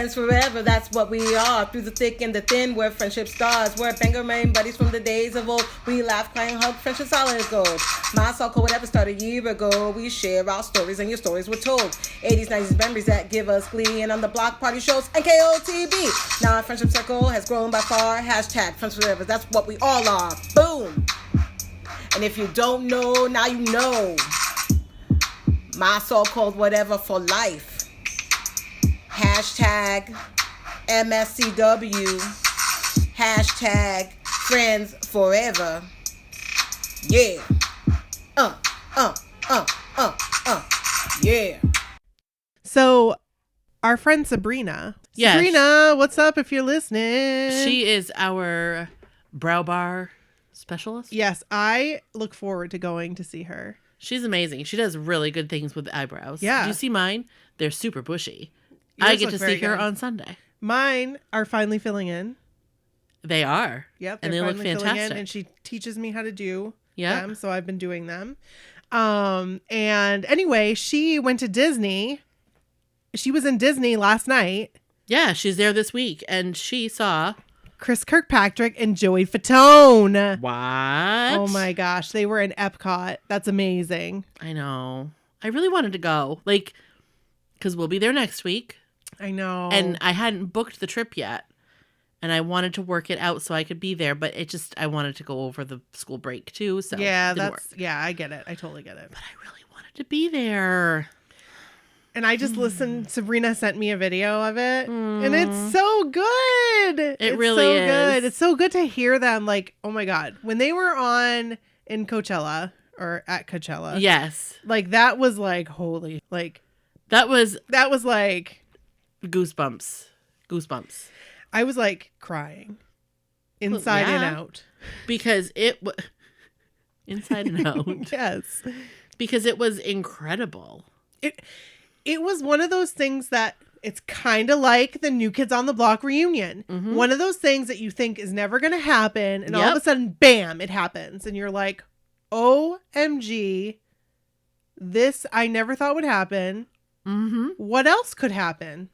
Friends forever, that's what we are. Through the thick and the thin, we're friendship stars. We're banger main buddies from the days of old. We laugh, cry, and hug, friendship solid as gold. My soul whatever started a year ago. We share our stories and your stories were told. 80s, 90s memories that give us glee. And on the block party shows, NKOTB. Now our friendship circle has grown by far. Hashtag friends forever, that's what we all are. Boom. And if you don't know, now you know. My so-called whatever for life. Hashtag MSCW. Hashtag friends forever. Yeah. Yeah. So our friend Sabrina. Yes. Sabrina, what's up if you're listening? She is our brow bar specialist. Yes, I look forward to going to see her. She's amazing. She does really good things with eyebrows. Yeah. Do you see mine? They're super bushy. Yours I get look to very see her good. on Sunday. Mine are finally filling in. They are. Yep. And they they're look finally filling in, fantastic. and she teaches me how to do Yeah. them, so I've been doing them. And anyway, she went to Disney. She was in Disney last night. Yeah, she's there this week, and she saw Chris Kirkpatrick and Joey Fatone. what? Oh my gosh, they were in Epcot. That's amazing. I know. I really wanted to go, because we'll be there next week, I know. and I hadn't booked the trip yet, and I wanted to work it out so I could be there, but I wanted to go over the school break too. So yeah, it didn't that's work. yeah, I get it. I totally get it. But I really wanted to be there. And I just listened. Sabrina sent me a video of it, and it's so good. It's really so is. good. It's so good to hear them. Like, oh my god, when they were on in Coachella or at Coachella, Yes, like that was like holy, like that was like goosebumps. I was like crying inside and yeah. out. Because it was inside and out. Yes, Because it was incredible. it was one of those things that it's kind of like the New Kids on the Block reunion. Mm-hmm. One of those things that you think is never going to happen. And all Yep. of a sudden, bam, it happens. And you're like, OMG, this I never thought would happen. Mm-hmm. What else could happen?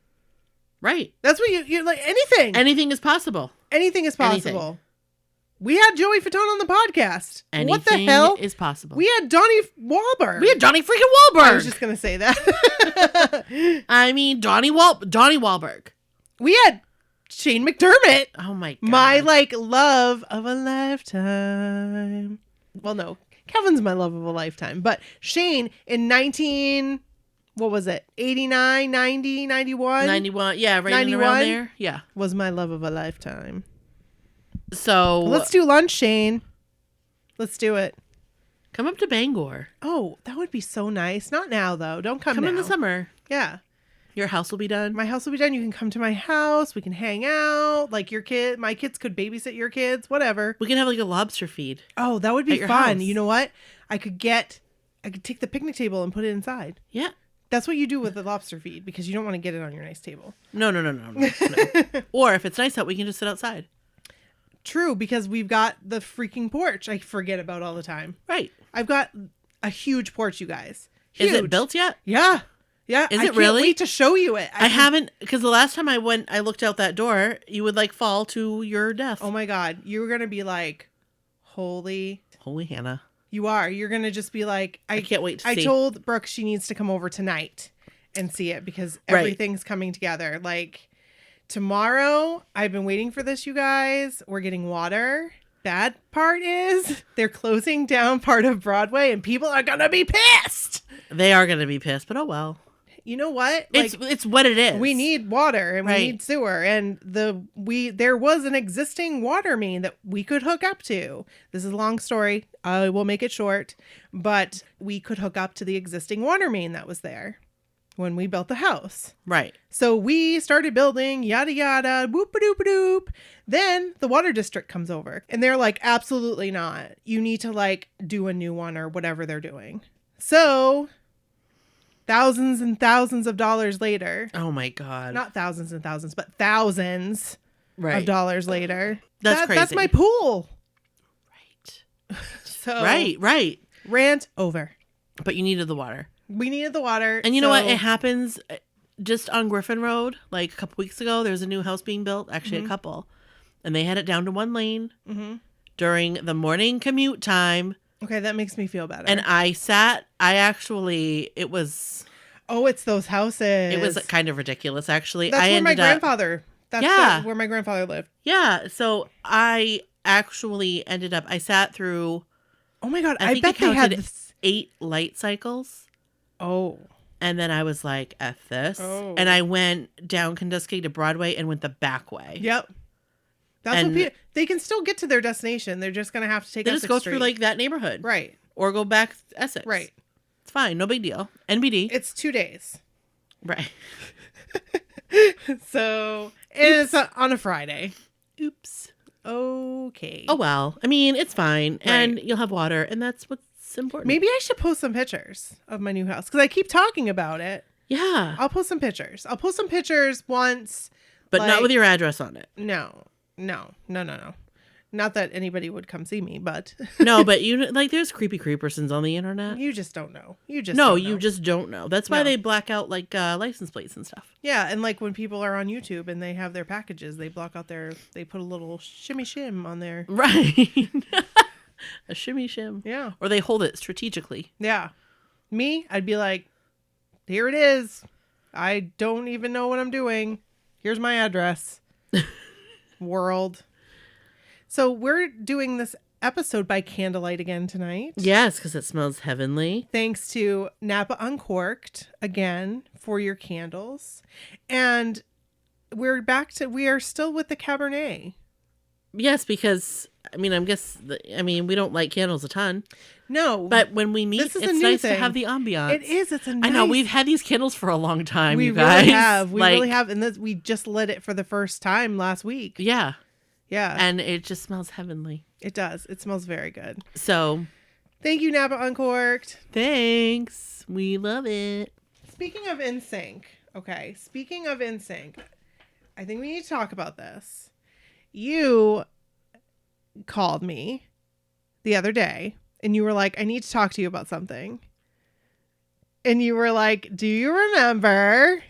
Right. That's what you're like, anything. Anything is possible. Anything is possible. Anything. We had Joey Fatone on the podcast. Anything what the hell? is possible. We had Donnie Wahlberg. We had Johnny freaking Wahlberg. I was just going to say that. I mean, Johnny Wahlberg. We had Shane McDermott. Oh my God. My love of a lifetime. Well, no, Kevin's my love of a lifetime, but Shane in 89, 90, 91 91. Yeah, right 91? around there. Yeah. was my love of a lifetime. So Let's do lunch, Shane. Let's do it. come up to Bangor. Oh, that would be so nice. Not now though. Don't come Come now. in the summer. Yeah. Your house will be done. My house will be done. You can come to my house. We can hang out. Like my kids could babysit your kids, whatever. We can have a lobster feed. Oh, that would be At your fun. house. You know what? I could take the picnic table and put it inside. Yeah. That's what you do with the lobster feed because you don't want to get it on your nice table. No. Or if it's nice out, we can just sit outside. True, because we've got the freaking porch I forget about all the time. Right. I've got a huge porch, you guys. Huge. Is it built yet? Yeah. Yeah. Is I it can't really? wait to show you it. I haven't, because the last time I looked out that door, you would fall to your death. Oh my God. You're going to be like, holy. Holy Hannah. You are. You're going to just be like, I can't wait to I see. told Brooke she needs to come over tonight and see it because Right. everything's coming together. Tomorrow, I've been waiting for this, you guys. We're getting water. Bad part is they're closing down part of Broadway and people are going to be pissed. They are going to be pissed, but oh well. You know what? It's what it is. We need water and Right. we need sewer, and there was an existing water main that we could hook up to. This is a long story. I will make it short, but we could hook up to the existing water main that was there when we built the house. Right. So we started building, yada yada, boop a doop a doop. Then the water district comes over and they're like, absolutely not. You need to do a new one or whatever they're doing. So thousands and thousands of dollars later. Oh my God. Not thousands and thousands, but thousands of dollars later. That's crazy. That's my pool. Right. So Right. rant over. But you needed the water. We needed the water. And you know what? It happens. just on Griffin Road, like a couple weeks ago, there's a new house being built, actually a couple. And they had it down to one lane during the morning commute time. Okay, that makes me feel better. And it was... Oh, it's those houses. It was kind of ridiculous, actually. That's where my grandfather... where my grandfather lived. Yeah, so I actually ended up... I sat through... Oh my God, I bet they had... 8 light cycles. Oh. And then I was like, F this. Oh. And I went down Kandusky to Broadway and went the back way. Yep. That's what people... They can still get to their destination. They're just going to have to take They just go Street. through like that neighborhood. Right. Or go back to Essex. Right. It's fine. No big deal. NBD. It's 2 days. Right. So it's on a Friday. Oops. Okay. Oh, well. I mean, it's fine. Right. And you'll have water. And that's what's important. Maybe I should post some pictures of my new house because I keep talking about it. Yeah. I'll post some pictures. I'll post some pictures once. But not with your address on it. No. Not that anybody would come see me, but No, but there's creepy creepersons on the internet. You just don't know. You just don't know. That's why they black out like license plates and stuff. Yeah, and like when people are on YouTube and they have their packages, they block out they put a little shimmy shim on there. Right. A shimmy shim. Yeah. Or they hold it strategically. Yeah. Me, I'd be like, here it is. I don't even know what I'm doing. Here's my address. World. So we're doing this episode by candlelight again tonight. Yes, because it smells heavenly. Thanks to Napa Uncorked again for your candles. And we are still with the Cabernet. Yes, because, we don't light candles a ton. No. But when we meet, it's nice to have the ambiance. It is. It's a nice... I know. We've had these candles for a long time, you We guys. really have. And we just lit it for the first time last week. Yeah. Yeah. And it just smells heavenly. It does. It smells very good. So. Thank you, Napa Uncorked. Thanks. We love it. Speaking of NSYNC. Okay. Speaking of NSYNC. I think we need to talk about this. You called me the other day and you were like, I need to talk to you about something. And you were like, do you remember?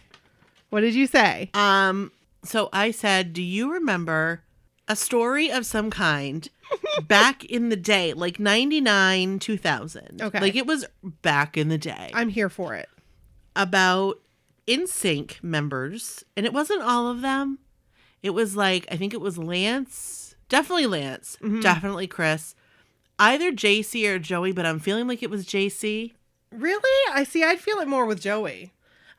What did you say? So I said, do you remember a story of some kind back in the day, like 99, 2000? Okay. Like it was back in the day. I'm here for it. About NSYNC members. And it wasn't all of them. It was like, I think it was Lance. Definitely Lance. Mm-hmm. Definitely Chris. Either JC or Joey, but I'm feeling like it was JC. Really? I'd feel it more with Joey.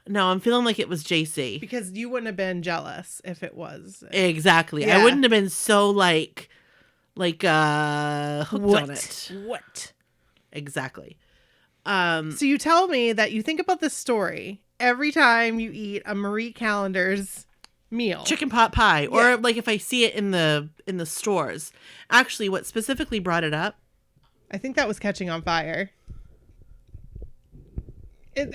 No, I'm feeling like it was JC. Because you wouldn't have been jealous if it was. Exactly. Yeah. I wouldn't have been so hooked on it. What? Exactly. So you tell me that you think about this story every time you eat a Marie Callender's meal. Chicken pot pie. Or like if I see it in the stores. Actually, what specifically brought it up? I think that was catching on fire.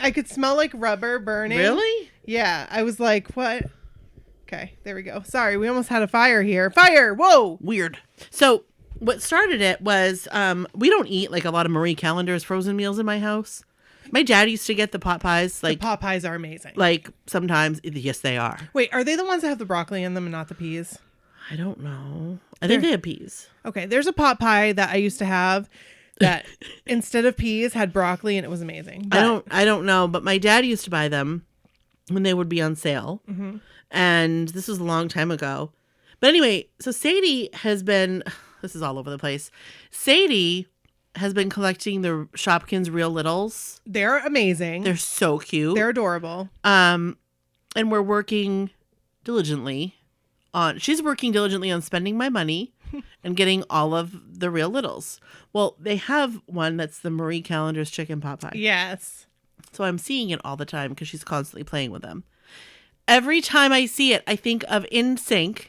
I could smell like rubber burning. Really? Yeah. I was like, what? Okay, there we go. Sorry, we almost had a fire here. Fire! Whoa! Weird. So what started it was we don't eat like a lot of Marie Callender's frozen meals in my house. My dad used to get the pot pies. Like, the pot pies are amazing. Like sometimes, yes, they are. Wait, are they the ones that have the broccoli in them and not the peas? I don't know. I think they have peas. Okay, there's a pot pie that I used to have that instead of peas had broccoli and it was amazing. But... I don't know, but my dad used to buy them when they would be on sale. Mm-hmm. And this was a long time ago. But anyway, so Sadie has been, this is all over the place. Sadie has been collecting the Shopkins Real Littles. They're amazing. They're so cute. They're adorable. And we're working diligently she's working diligently on spending my money and getting all of the Real Littles. Well, they have one that's the Marie Callender's chicken pot pie. Yes. So I'm seeing it all the time because she's constantly playing with them. Every time I see it, I think of NSYNC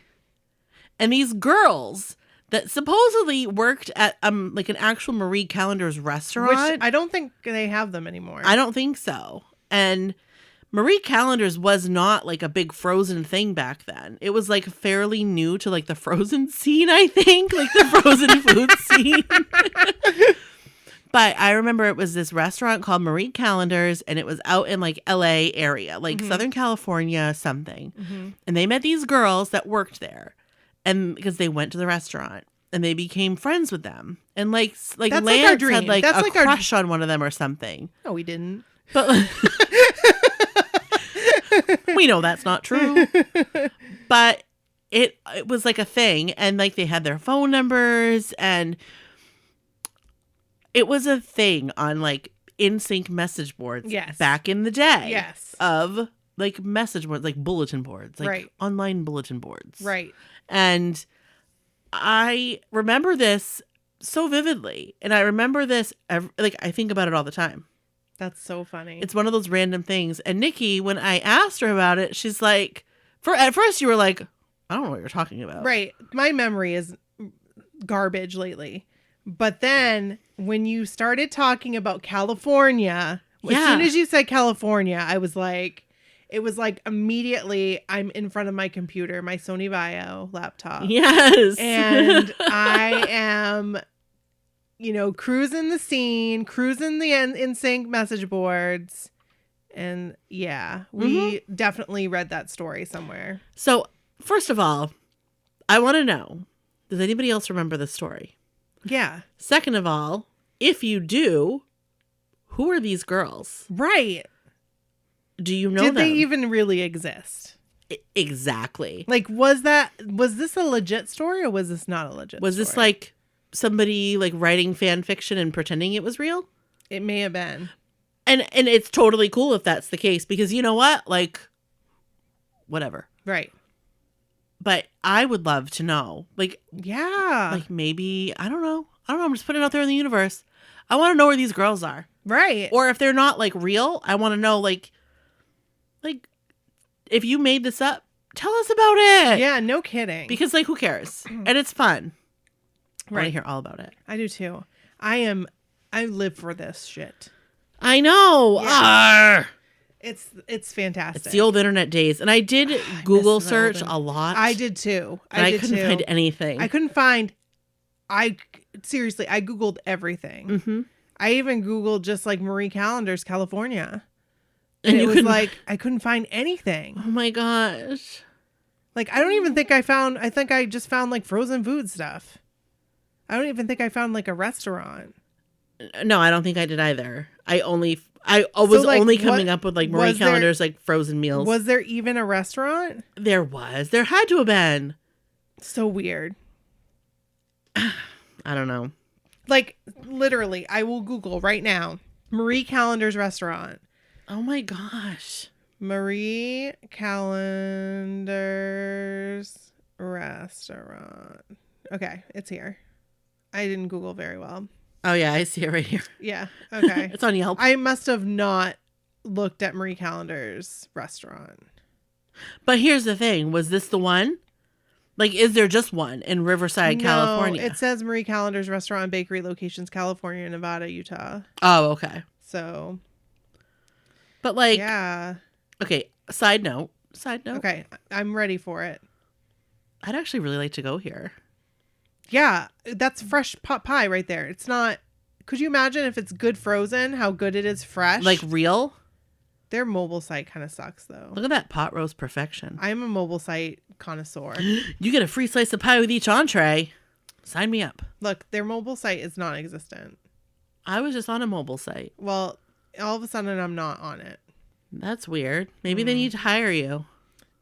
and these girls that supposedly worked at like an actual Marie Callender's restaurant. Which I don't think they have them anymore. I don't think so. And Marie Callender's was not like a big frozen thing back then. It was like fairly new to like the frozen scene, I think, like the frozen food scene. But I remember it was this restaurant called Marie Callender's, and it was out in like LA area, like Southern California, something. And they met these girls that worked there, and because they went to the restaurant, and they became friends with them. And like That's Lance like our dream. had like That's a like our- crush on one of them or something. No, we didn't. But we know that's not true. But it was like a thing, and like they had their phone numbers, and it was a thing on like NSYNC message boards back in the day. Yes. Of like message boards, like bulletin boards, like online bulletin boards. Right. And I remember this so vividly, and I remember this like I think about it all the time. That's so funny. It's one of those random things. And Nikki, when I asked her about it, she's like, at first you were like, I don't know what you're talking about. Right. My memory is garbage lately. But then when you started talking about California, as soon as you said California, I was like, it was like immediately I'm in front of my computer, my Sony Vaio laptop. Yes. And I am, cruising the scene, cruising the NSYNC message boards. And yeah, we definitely read that story somewhere. So, first of all, I want to know, does anybody else remember this story? Yeah. Second of all, if you do, who are these girls? Right. Do you know Did them? they even really exist? Exactly. Like, was this a legit story or was this not a legit Was story? this like somebody like writing fan fiction and pretending it was real? It may have been. And it's totally cool if that's the case, because you know what? Like, whatever. Right. But I would love to know. Like, yeah. like maybe, I don't know. I'm just putting it out there in the universe. I want to know where these girls are. Right. Or if they're not like real, I want to know like if you made this up, tell us about it. Yeah, no kidding. Because like, who cares? And it's fun. I want Right. to hear all about it. I do too. I live for this shit. I know. Yeah. Arr! It's fantastic. It's the old internet days. And I did Google search a lot. I did too. I couldn't find anything. I couldn't find. Seriously, I Googled everything. Mm-hmm. I even Googled just like Marie Callender's California. And And it you was couldn't. like, I couldn't find anything. Oh my gosh. Like, I don't even think I think I just found like frozen food stuff. I don't even think I found like a restaurant. No, I don't think I did either. I was like, only coming up with like Marie was there- Callender's like frozen meals. Was there even a restaurant? There had to have been. So weird. I don't know. Like, literally, I will Google right now. Marie Callender's restaurant. Oh my gosh. Marie Callender's restaurant. Okay, it's here. I didn't Google very well. Oh yeah, I see it right here. Yeah, okay. It's on Yelp. I must have not looked at Marie Callender's restaurant. But here's the thing. Was this the one? Like, is there just one in Riverside, California? It says Marie Callender's restaurant and bakery locations, California, Nevada, Utah. Oh, okay. So, But like, yeah. okay, side note. Okay, I'm ready for it. I'd actually really like to go here. Yeah, that's fresh pot pie right there. It's not. Could you imagine if it's good frozen, how good it is fresh? Like real? Their mobile site kind of sucks, though. Look at that pot roast perfection. I'm a mobile site connoisseur. You get a free slice of pie with each entree. Sign me up. Look, their mobile site is non-existent. I was just on a mobile site. Well, all of a sudden I'm not on it. That's weird. Maybe they need to hire you.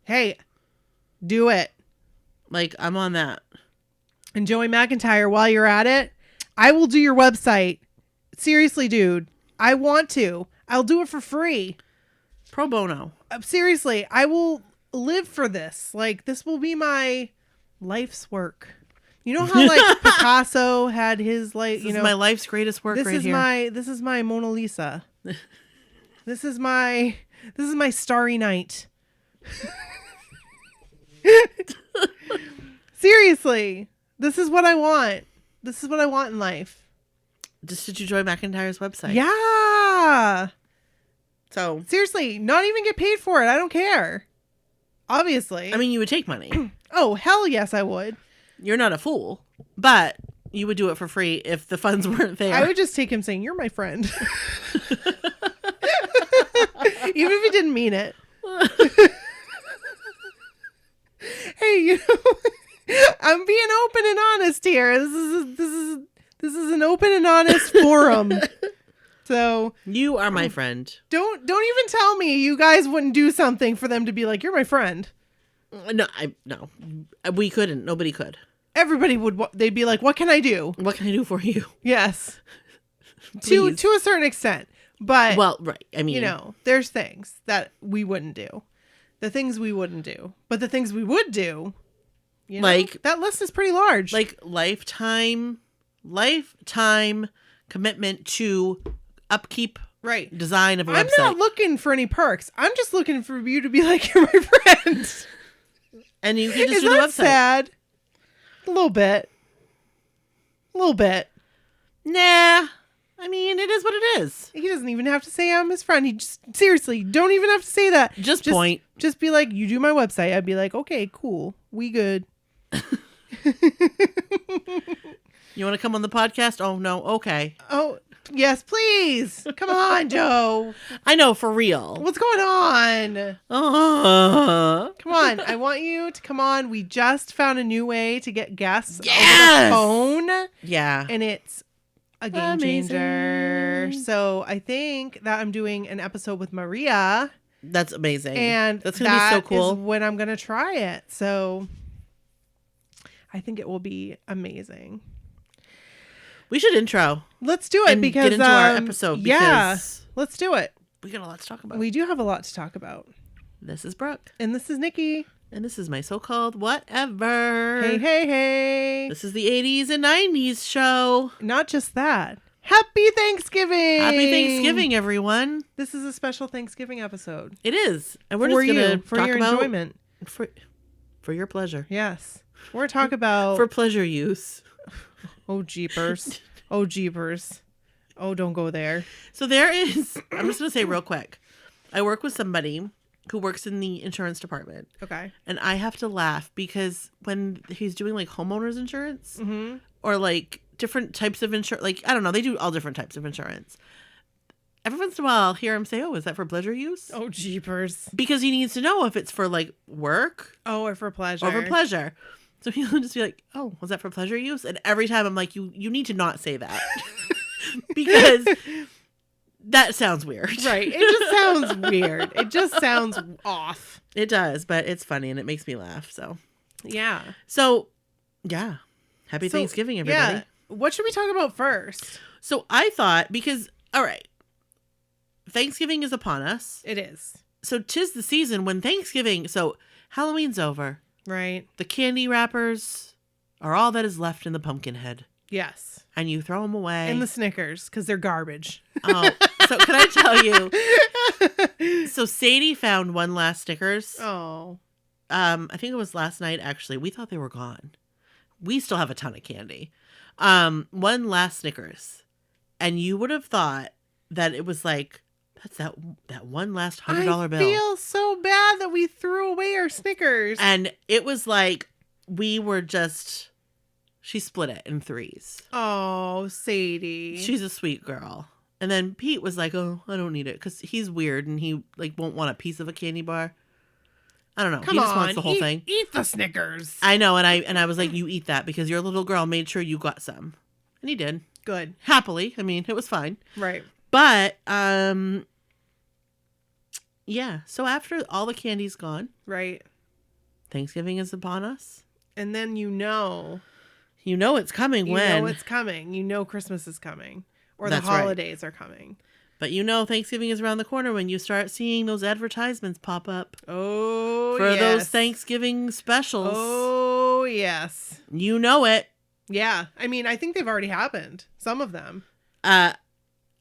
Hey, do it. Like, I'm on that. And Joey McIntyre, while you're at it, I will do your website. Seriously, dude. I want to. I'll do it for free. Pro bono. Seriously, I will live for this. Like, this will be my life's work. You know how like Picasso had his like, This is my life's greatest work this right is here. this is my Mona Lisa. This is my Starry Night. Seriously, this is what I want. This is what I want in life. Just did you join McIntyre's website? Yeah. So, Seriously, not even get paid for it. I don't care. Obviously. I mean, you would take money. Oh, hell yes, I would. You're not a fool, but You would do it for free if the funds weren't there. I would just take him saying, "You're my friend," even if he didn't mean it. Hey, I'm being open and honest here. This is an open and honest forum. So you are my friend. Don't even tell me you guys wouldn't do something for them to be like, "You're my friend." No, we couldn't. Nobody could. Everybody would. They'd be like, "What can I do? What can I do for you?" Yes, to a certain extent, but well, right. I mean, there's things that we wouldn't do. The things we wouldn't do, but the things we would do, like that list is pretty large. Like lifetime commitment to upkeep, right? Design of a I'm website. not looking for any perks. I'm just looking for you to be like, "You're my friend," and you can just is do the that website. Sad? A little bit. Nah. I mean, it is what it is. He doesn't even have to say I'm his friend. He just seriously don't even have to say that. Just point. Just be like, "You do my website." I'd be like, "Okay, cool. We good." You want to come on the podcast? Oh, no. Okay. Oh, yes, please. Come on, Joe. I know, for real. What's going on? Come on. I want you to come on. We just found a new way to get guests over the phone. Yeah. And it's a game changer. So I think that I'm doing an episode with Maria. That's amazing. And that's going to be so cool. Is when I'm going to try it. So I think it will be amazing. We should intro. Let's do it and because get into our episode. Yeah, let's do it. We got a lot to talk about. We do have a lot to talk about. This is Brooke. And this is Nikki. And this is my so-called whatever. Hey. This is the 80s and 90s show. Not just that. Happy Thanksgiving. Happy Thanksgiving, everyone. This is a special Thanksgiving episode. It is. And we're for just going to for talk your about enjoyment. For your pleasure. Yes. We're going to talk about for pleasure use. Oh, jeepers. Oh, jeepers. Oh, don't go there. So there is, I'm just going to say real quick. I work with somebody who works in the insurance department. Okay. And I have to laugh because when he's doing like homeowners insurance or like different types of insurance, like, I don't know, they do all different types of insurance. Every once in a while, I'll hear him say, "Oh, is that for pleasure use?" Oh, jeepers. Because he needs to know if it's for like work. Oh, or for pleasure. Or for pleasure. So he'll just be like, "Oh, was that for pleasure use?" And every time I'm like, you need to not say that. Because that sounds weird. Right. It just sounds weird. It just sounds off. It does, but it's funny and it makes me laugh. So, yeah. So, yeah. Happy Thanksgiving, everybody. Yeah. What should we talk about first? So I thought, because, all right, Thanksgiving is upon us. It is. So 'tis the season when Thanksgiving, so Halloween's over. Right. The candy wrappers are all that is left in the pumpkin head. Yes. And you throw them away. And the Snickers, because they're garbage. Oh, so can I tell you? So Sadie found one last Snickers. Oh. I think it was last night, actually. We thought they were gone. We still have a ton of candy. One last Snickers. And you would have thought that it was like, that's that one last $100 bill. I feel so bad that we threw away our Snickers. And it was like, we were just... She split it in threes. Oh, Sadie. She's a sweet girl. And then Pete was like, "Oh, I don't need it," because he's weird and he like won't want a piece of a candy bar. I don't know. Come he just on, wants the whole thing. Eat the Snickers. I know, and I was like, "You eat that because your little girl made sure you got some," and he did. Good. Happily. I mean, it was fine. Right. But yeah. So after all the candy's gone, right, Thanksgiving is upon us, and then you know it's coming. You know it's coming. You know Christmas is coming. Or the holidays are coming. But you know Thanksgiving is around the corner when you start seeing those advertisements pop up. Oh, for those Thanksgiving specials. Oh, yes. You know it. Yeah. I mean, I think they've already happened. Some of them.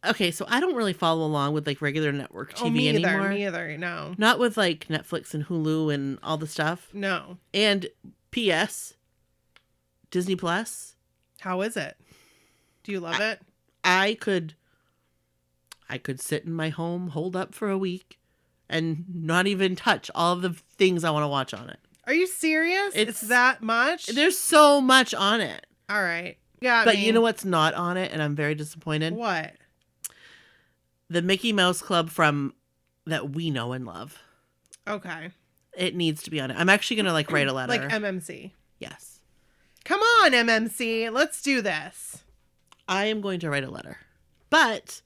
Okay, so I don't really follow along with like regular network TV anymore. Me either, no. Not with like Netflix and Hulu and all the stuff. No. And P.S. Disney Plus. How is it? Do you love it? I could sit in my home, hold up for a week, and not even touch all of the things I want to watch on it. Are you serious? It's that much? There's so much on it. All right. But you know what's not on it, and I'm very disappointed? What? The Mickey Mouse Club from that we know and love. Okay. It needs to be on it. I'm actually going to like write a letter. Like MMC. Yes. Come on, MMC. Let's do this. I am going to write a letter. But,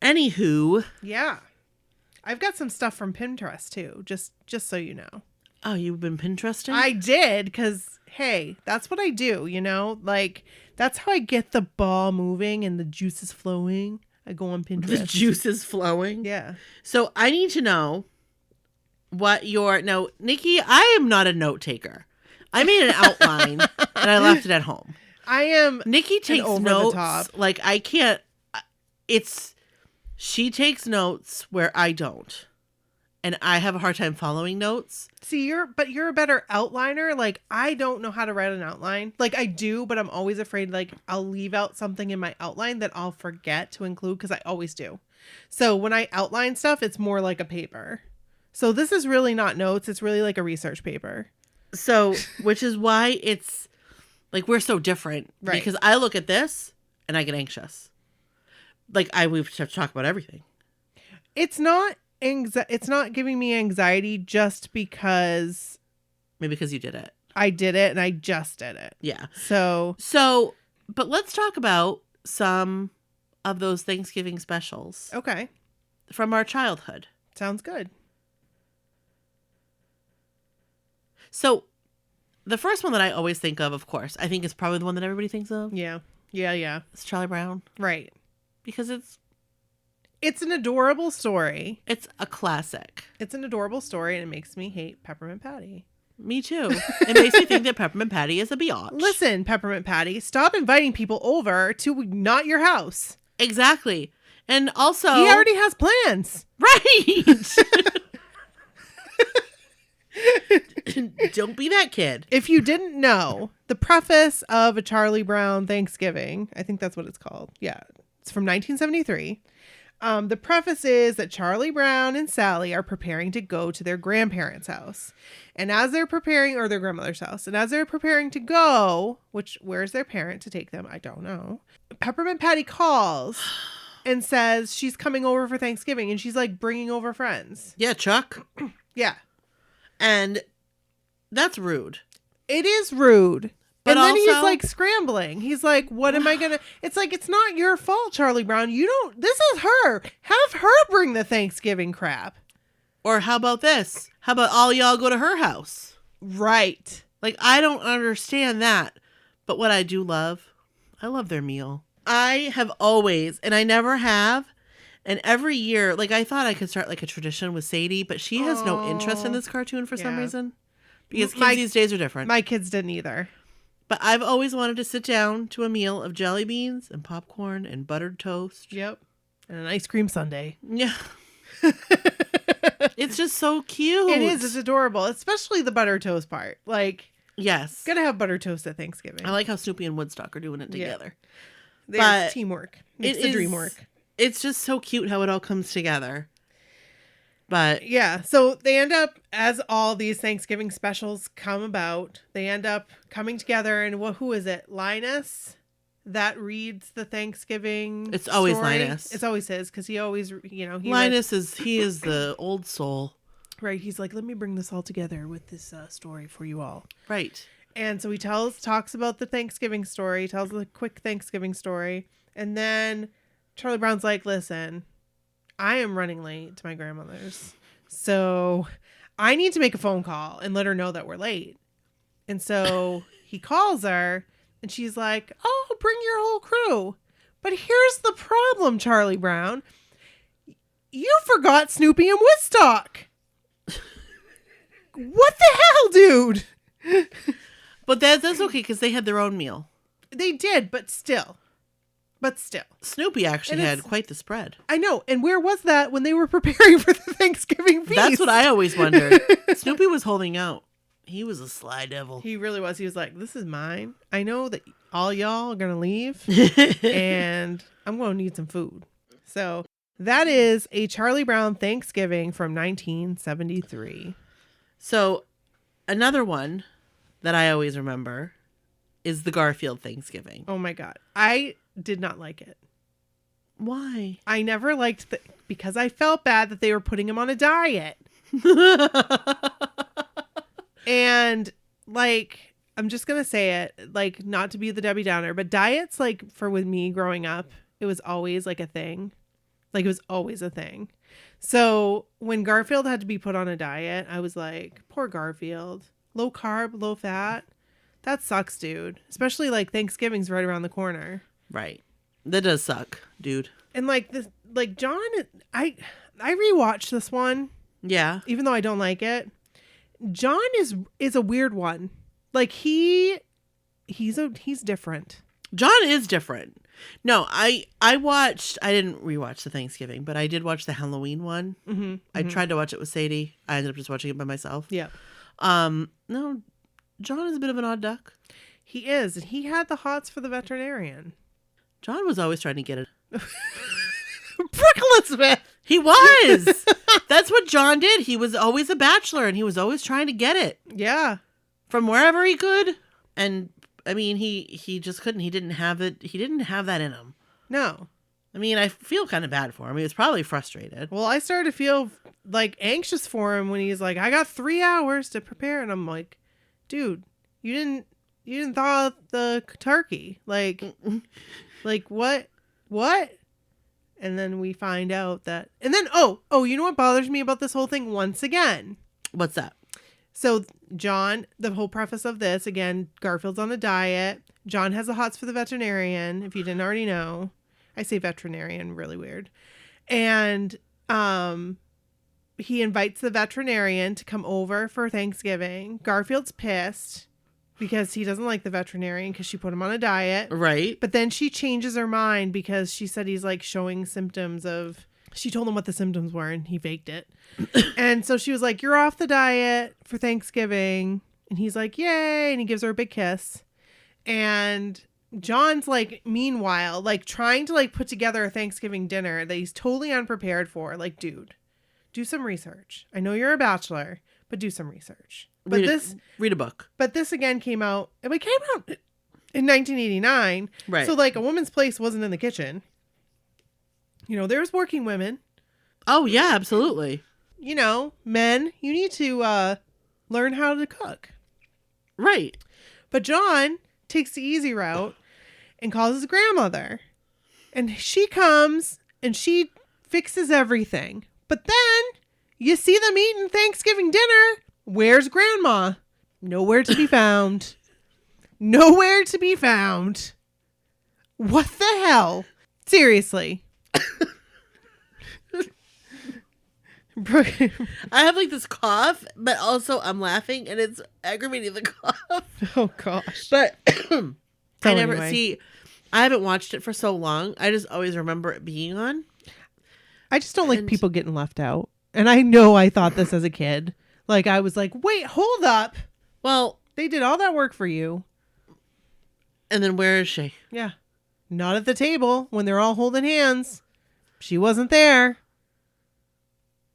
anywho. Yeah. I've got some stuff from Pinterest too, just so you know. Oh, you've been Pinteresting? I did, because, hey, that's what I do, you know? Like, that's how I get the ball moving and the juices flowing. I go on Pinterest. The juice is flowing? Yeah. So, I need to know what your... Now, Nikki, I am not a note taker. I made an outline, and I left it at home. I am Nikki takes over notes. the top. Like, I can't... She takes notes where I don't. And I have a hard time following notes. See, you're a better outliner. Like, I don't know how to write an outline. Like, I do, but I'm always afraid, like, I'll leave out something in my outline that I'll forget to include, because I always do. So when I outline stuff, it's more like a paper. So this is really not notes. It's really like a research paper. So, which is why it's, like, we're so different. Right. Because I look at this, and I get anxious. Like, we have to talk about everything. It's not giving me anxiety just because... Maybe because you did it. I did it and I just did it. Yeah. So, but let's talk about some of those Thanksgiving specials. Okay. From our childhood. Sounds good. So, the first one that I always think of course, I think is probably the one that everybody thinks of. Yeah. Yeah. It's Charlie Brown. Right. Because it's an adorable story. It's a classic. It's an adorable story, and it makes me hate Peppermint Patty. Me too. It makes me think that Peppermint Patty is a biatch. Listen, Peppermint Patty, stop inviting people over to not your house. Exactly. And also... He already has plans. Right! Don't be that kid. If you didn't know, the preface of A Charlie Brown Thanksgiving, I think that's what it's called. Yeah. It's from 1973. The preface is that Charlie Brown and Sally are preparing to go to their grandparents' house. And as they're preparing, or their grandmother's house, and as they're preparing to go, where's their parent to take them? I don't know. Peppermint Patty calls and says she's coming over for Thanksgiving, and she's like bringing over friends. Yeah, Chuck. Yeah. And that's rude. It is rude. But and then also, he's like scrambling. He's like, what am I going to... It's like, it's not your fault, Charlie Brown. This is her. Have her bring the Thanksgiving crap. Or how about this? How about all y'all go to her house? Right. Like, I don't understand that. But what I do love, I love their meal. I have always, and I never have, and every year, like, I thought I could start like a tradition with Sadie, but she has no interest in this cartoon for some reason. Because kids these days are different. My kids didn't either. But I've always wanted to sit down to a meal of jelly beans and popcorn and buttered toast. Yep. And an ice cream sundae. Yeah. It's just so cute. It is. It's adorable. Especially the butter toast part. Like, yes. Gotta have butter toast at Thanksgiving. I like how Snoopy and Woodstock are doing it together. Yeah. There's teamwork. It's the dream work. It's just so cute how it all comes together. But yeah, so they end up, as all these Thanksgiving specials come about, they end up coming together, and who is it? Linus that reads the Thanksgiving It's always story. Linus. It's always his, because he always, Linus is the old soul. Right, he's like, let me bring this all together with this story for you all. Right. And so he talks about the Thanksgiving story, tells a quick Thanksgiving story, and then Charlie Brown's like, listen, I am running late to my grandmother's, so I need to make a phone call and let her know that we're late. And so he calls her, and she's like, oh, bring your whole crew. But here's the problem, Charlie Brown. You forgot Snoopy and Woodstock. What the hell, dude? But that's okay, because they had their own meal. They did, but still. Snoopy actually had quite the spread. I know. And where was that when they were preparing for the Thanksgiving feast? That's what I always wondered. Snoopy was holding out. He was a sly devil. He really was. He was like, this is mine. I know that all y'all are going to leave and I'm going to need some food. So that is A Charlie Brown Thanksgiving from 1973. So another one that I always remember is the Garfield Thanksgiving. Oh my God. I did not like it. Why? I never liked because I felt bad that they were putting him on a diet. And like, I'm just going to say it, like, not to be the Debbie Downer, but diets, like, with me growing up, it was always like a thing. Like, it was always a thing. So when Garfield had to be put on a diet, I was like, poor Garfield. Low carb, low fat. That sucks, dude. Especially like Thanksgiving's right around the corner. Right. That does suck, dude. And like this, like John, I rewatched this one, Yeah. even though I don't like it. John is a weird one. Like he's different. John is different. No, I didn't rewatch the Thanksgiving, but I did watch the Halloween one. Mm-hmm, I tried to watch it with Sadie. I ended up just watching it by myself. Yeah. No, John is a bit of an odd duck. He is. And he had the hots for the veterinarian. John was always trying to get it. Brooke Elizabeth. He was. That's what John did. He was always a bachelor and he was always trying to get it Yeah. from wherever he could. And I mean, he just couldn't. He didn't have it. He didn't have that in him. No. I mean, I feel kind of bad for him. He was probably frustrated. Well, I started to feel like anxious for him when he's like, I got 3 hours to prepare. And I'm like, dude, you didn't thaw the turkey. Like what? And then we find out that, and then, oh, you know what bothers me about this whole thing once again? What's that? So John, the whole preface of this, again, Garfield's on a diet. John has the hots for the veterinarian, if you didn't already know. I say veterinarian, really weird. And he invites the veterinarian to come over for Thanksgiving. Garfield's pissed because he doesn't like the veterinarian because she put him on a diet. Right. But then she changes her mind because she said he's like showing symptoms of, she told him what the symptoms were and he faked it. And so she was like, you're off the diet for Thanksgiving. And he's like, yay. And he gives her a big kiss. And John's like, meanwhile, like trying to like put together a Thanksgiving dinner that he's totally unprepared for. Like, dude, do some research. I know you're a bachelor, but do some research. But read a book. But this again came out in 1989. Right. So like A Woman's Place wasn't in the kitchen. You know, there's working women. Oh yeah, absolutely. You know, men, you need to learn how to cook. Right. But John takes the easy route and calls his grandmother. And she comes and she fixes everything. But then you see them eating Thanksgiving dinner. Where's grandma? Nowhere to be found. Nowhere to be found. What the hell? Seriously. I have like this cough, but also I'm laughing and it's aggravating the cough. Oh gosh. But I anyway. I haven't watched it for so long. I just always remember it being on. I just don't like people getting left out. And I know I thought this as a kid. Like I was like, wait, hold up. Well, They did all that work for you. and then where is she? Yeah. Not at the table when they're all holding hands. She wasn't there.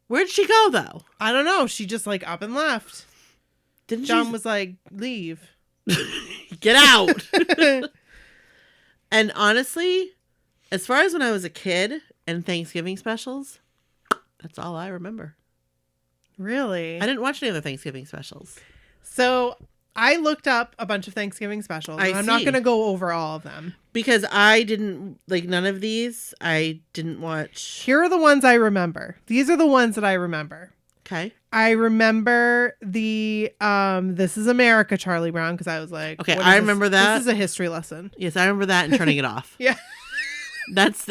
Where'd she go though? I don't know. She just like up and left. Didn't John she was like, leave. get out? And honestly, as far as when I was a kid and Thanksgiving specials, that's all I remember. Really? I didn't watch any other Thanksgiving specials. So I looked up a bunch of Thanksgiving specials. And I'm not see. going to go over all of them. Because I didn't, like, none of these, I didn't watch. Here are the ones I remember. These are the ones that I remember. Okay. I remember the This Is America Charlie Brown because I was like, Okay, what I is remember this? that. This is a history lesson. Yes, I remember that and turning it off. Yeah.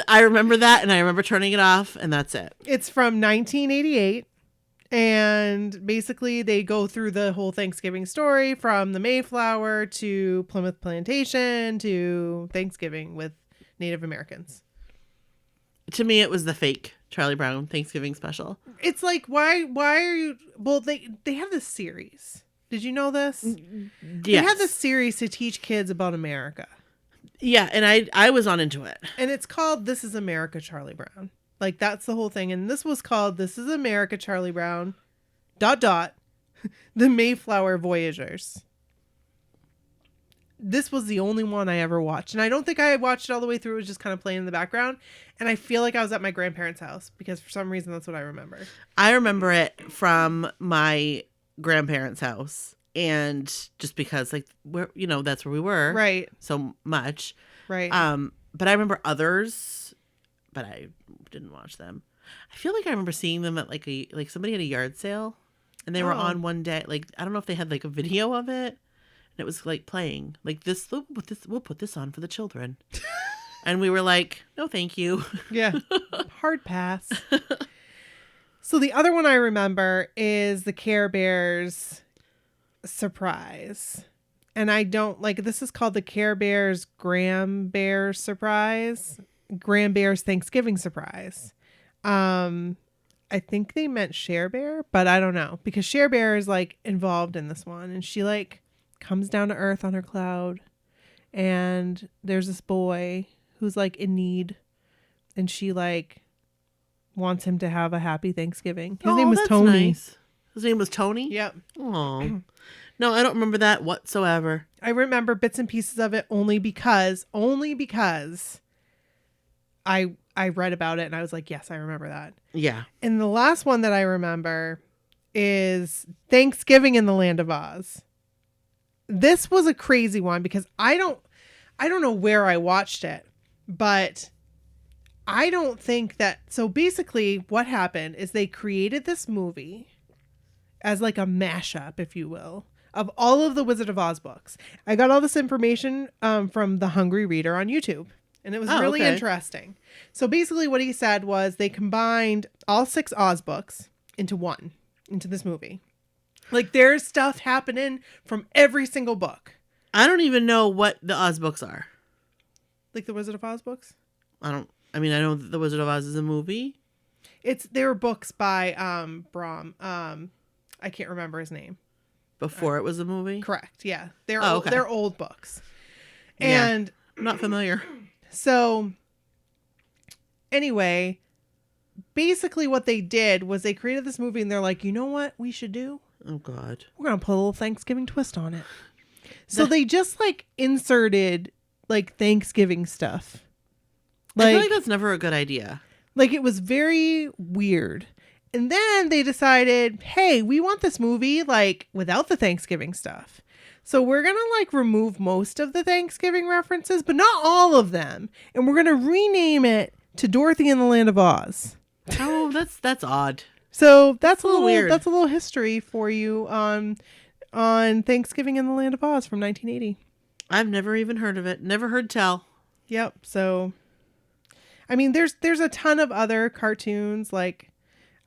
I remember that and I remember turning it off and that's it. It's from 1988. And basically they go through the whole Thanksgiving story from the Mayflower to Plymouth Plantation to Thanksgiving with Native Americans. To me, it was the fake Charlie Brown Thanksgiving special. It's like, why are you, well, they have this series. Did you know this? Yes. They have this series to teach kids about America. Yeah, and I was on into it. And it's called This Is America Charlie Brown. Like, that's the whole thing. And this was called This Is America Charlie Brown, ... The Mayflower Voyagers. this was the only one I ever watched. And I don't think I watched it all the way through. It was just kind of playing in the background. And I feel like I was at my grandparents' house because for some reason that's what I remember. I remember it from my grandparents' house. And just because like we're, you know, that's where we were. Right. So much. Right. But I remember others, but I didn't watch them. I feel like I remember seeing them at like somebody had a yard sale and they were on one day. Like, I don't know if they had like a video of it and it was like playing like we'll put this on for the children. And we were like, no, thank you. Yeah. Hard pass. So the other one I remember is the Care Bears surprise. And I don't like, this is called the Care Bears Graham Bear surprise. Graham Bears Thanksgiving surprise. I think they meant Cher Bear, but I don't know because Cher Bear is like involved in this one and she like comes down to earth on her cloud and there's this boy who's like in need and she like wants him to have a happy Thanksgiving. His name was that's Tony. Nice. His name was Tony? Yep. Oh. No, I don't remember that whatsoever. I remember bits and pieces of it only because I read about it and I was like, yes, I remember that. Yeah. And the last one that I remember is Thanksgiving in the Land of Oz. This was a crazy one because I don't know where I watched it, but I don't think that. So basically what happened is they created this movie as like a mashup, if you will, of all of the Wizard of Oz books. I got all this information from The Hungry Reader on YouTube. And it was really interesting. So basically what he said was they combined all 6 Oz books into this movie. Like there's stuff happening from every single book. I don't even know what the Oz books are. Like the Wizard of Oz books? I know that the Wizard of Oz is a movie. They were books by Brom. I can't remember his name. Before it was a movie? Correct. Yeah. They're old books. Yeah. And I'm not familiar. So anyway, basically what they did was they created this movie and they're like, you know what we should do? Oh, God. We're going to put a little Thanksgiving twist on it. So they just like inserted like Thanksgiving stuff. I feel like that's never a good idea. Like it was very weird. And then they decided, hey, we want this movie like without the Thanksgiving stuff. So we're going to like remove most of the Thanksgiving references, but not all of them. And we're going to rename it to Dorothy and the Land of Oz. Oh, that's odd. So that's a little weird. That's a little history for you on Thanksgiving in the Land of Oz from 1980. I've never even heard of it. Never heard tell. Yep. So, I mean, there's a ton of other cartoons. Like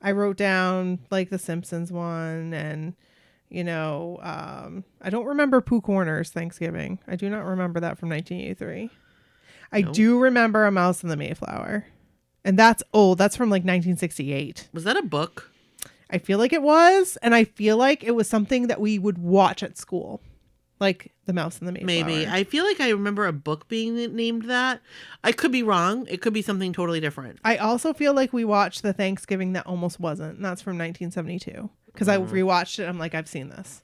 I wrote down like the Simpsons one and you know, I don't remember Pooh Corner's Thanksgiving. I do not remember that from 1983. I do remember A Mouse in the Mayflower. And that's old. That's from like 1968. Was that a book? I feel like it was. And I feel like it was something that we would watch at school. Like The Mouse in the Mayflower. Maybe. I feel like I remember a book being named that. I could be wrong. It could be something totally different. I also feel like we watched the Thanksgiving that almost wasn't. And that's from 1972. Because I rewatched it. I'm like, I've seen this.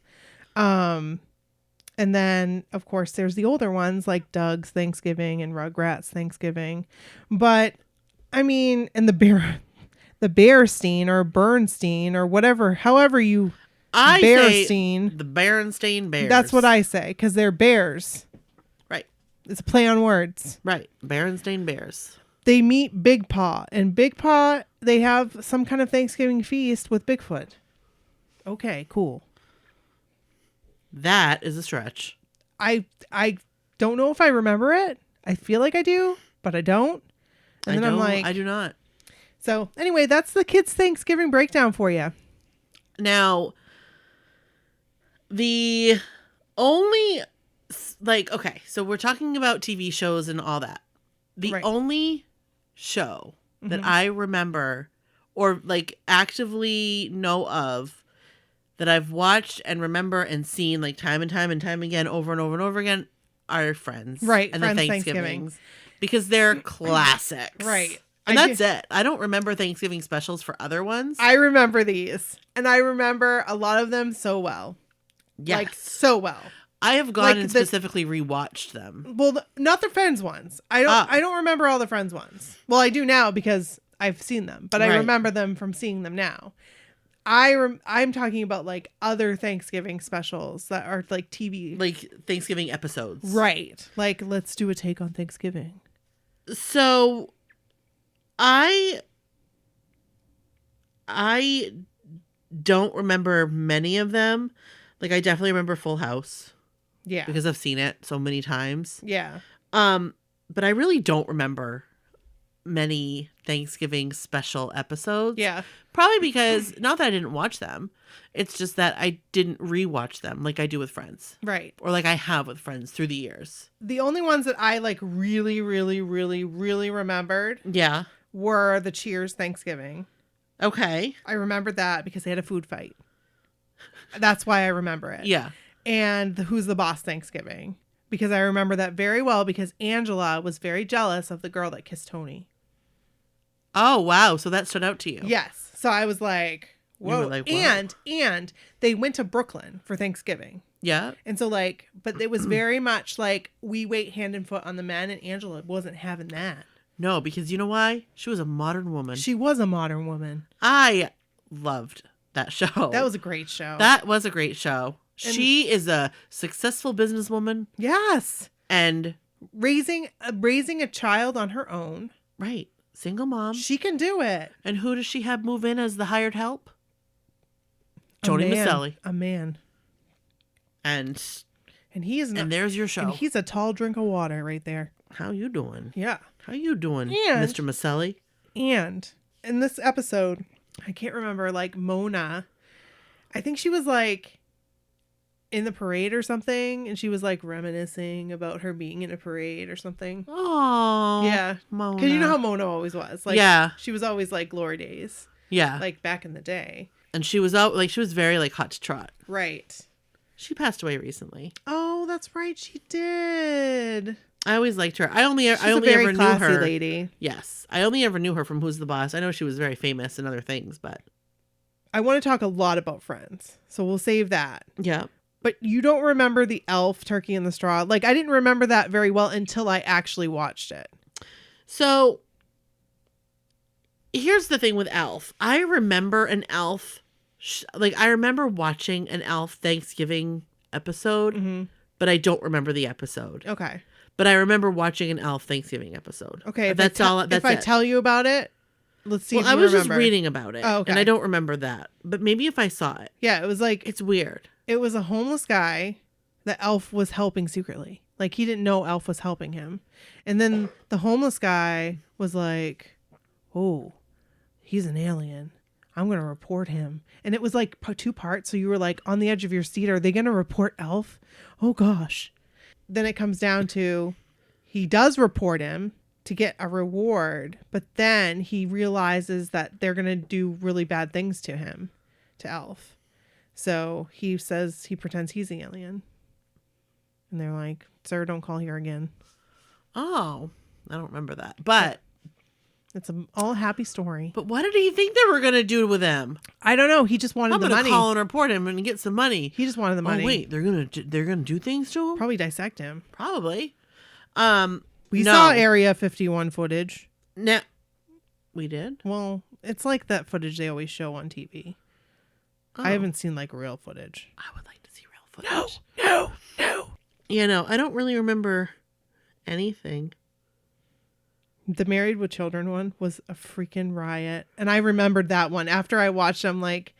And then, of course, there's the older ones like Doug's Thanksgiving and Rugrats Thanksgiving. But, I mean, and the Bearstein or Bernstein or whatever, however you... I Bearstein. say the Berenstain Bears. That's what I say, because they're bears. Right. It's a play on words. Right. Berenstain Bears. They meet Big Paw. And Big Paw, they have some kind of Thanksgiving feast with Bigfoot. Okay, cool. That is a stretch. I don't know if I remember it. I feel like I do, but I don't. And then I'm like... I do not. So, anyway, that's the kids' Thanksgiving breakdown for you. Now... The only, like, okay, so we're talking about TV shows and all that. The only show that I remember or, like, actively know of that I've watched and remember and seen, like, time and time and time again, over and over and over again, are Friends. Right, and Friends the Thanksgivings. Because they're classics. Right. And that's it. I don't remember Thanksgiving specials for other ones. I remember these. And I remember a lot of them so well. Yes. Like, so well. I have gone Like and the- specifically rewatched them. Well, not the Friends ones. I don't remember all the Friends ones. Well, I do now because I've seen them, but I Right. remember them from seeing them now. I'm talking about like other Thanksgiving specials that are like TV. Like Thanksgiving episodes. Right. Like, let's do a take on Thanksgiving. So I don't remember many of them. Like, I definitely remember Full House Yeah. because I've seen it so many times. Yeah. But I really don't remember many Thanksgiving special episodes. Yeah. Probably because, not that I didn't watch them, it's just that I didn't rewatch them like I do with Friends. Right. Or like I have with Friends through the years. The only ones that I like really, really, really, really remembered Yeah. were the Cheers Thanksgiving. Okay. I remembered that because they had a food fight. That's why I remember it. Yeah. And the Who's the Boss Thanksgiving. Because I remember that very well because Angela was very jealous of the girl that kissed Tony. Oh, wow. So that stood out to you. Yes. So I was like, You were whoa. like, whoa. And they went to Brooklyn for Thanksgiving. Yeah. And so like, but it was very much like we wait hand and foot on the men, and Angela wasn't having that. No, because you know why? She was a modern woman. She was a modern woman. I loved that show. That was a great show. That was a great show. And- She is a successful businesswoman Yes. and Raising a child on her own. right, single mom. She can do it. And who does she have move in as the hired help? A Tony man. Maselli. A man. And He is not. and there's your show. And he's a tall drink of water right there. How you doing? Yeah. How you doing, And- Mr. Maselli? And in this episode, I can't remember, like Mona, I think she was like in the parade or something, and she was like reminiscing about her being in a parade or something. Oh, Yeah. Mona. Because you know how Mona always was. Like, Yeah. She was always like glory days, yeah, like back in the day. and she was out like she was very like hot to trot. Right. She passed away recently. Oh, that's right. She did. I always liked her. I only She's a ever very knew classy her. lady. Yes, I only ever knew her from Who's the Boss. I know she was very famous and other things, but I want to talk a lot about Friends, so we'll save that. yeah. But you don't remember the elf Turkey in the Straw? Like, I didn't remember that very well until I actually watched it. So here's the thing with Elf. I remember an Elf, I remember watching an Elf Thanksgiving episode, Mm-hmm. but I don't remember the episode. Okay. But I remember watching an Elf Thanksgiving episode. Okay. That's all. That's if I it. tell you about it, let's see Well, if you I was remember. just reading about it, Oh, okay. and I don't remember that. But maybe if I saw it, Yeah, it was like, it's weird. it was a homeless guy that Elf was helping secretly. Like, he didn't know Elf was helping him. And then the homeless guy was like, oh, he's an alien. I'm going to report him. And it was like two parts. So you were like on the edge of your seat. Are they going to report Elf? Oh, gosh. Then it comes down to he does report him to get a reward. But then he realizes that they're going to do really bad things to him, to Elf. So he says he pretends he's the alien. And they're like, sir, don't call here again. Oh, I don't remember that. But It's an all happy story. but what did he think they were gonna do with him? I don't know. He just wanted I'm the gonna money. call and report him and get some money. He just wanted the money. Oh wait, they're gonna do things to him? Probably dissect him. Probably. We No. saw Area 51 footage. No, we did. Well, it's like that footage they always show on TV. Oh. I haven't seen like real footage. I would like to see real footage. No. You know, I don't really remember anything. The Married with Children one was a freaking riot. And I remembered that one. After I watched it, I'm like,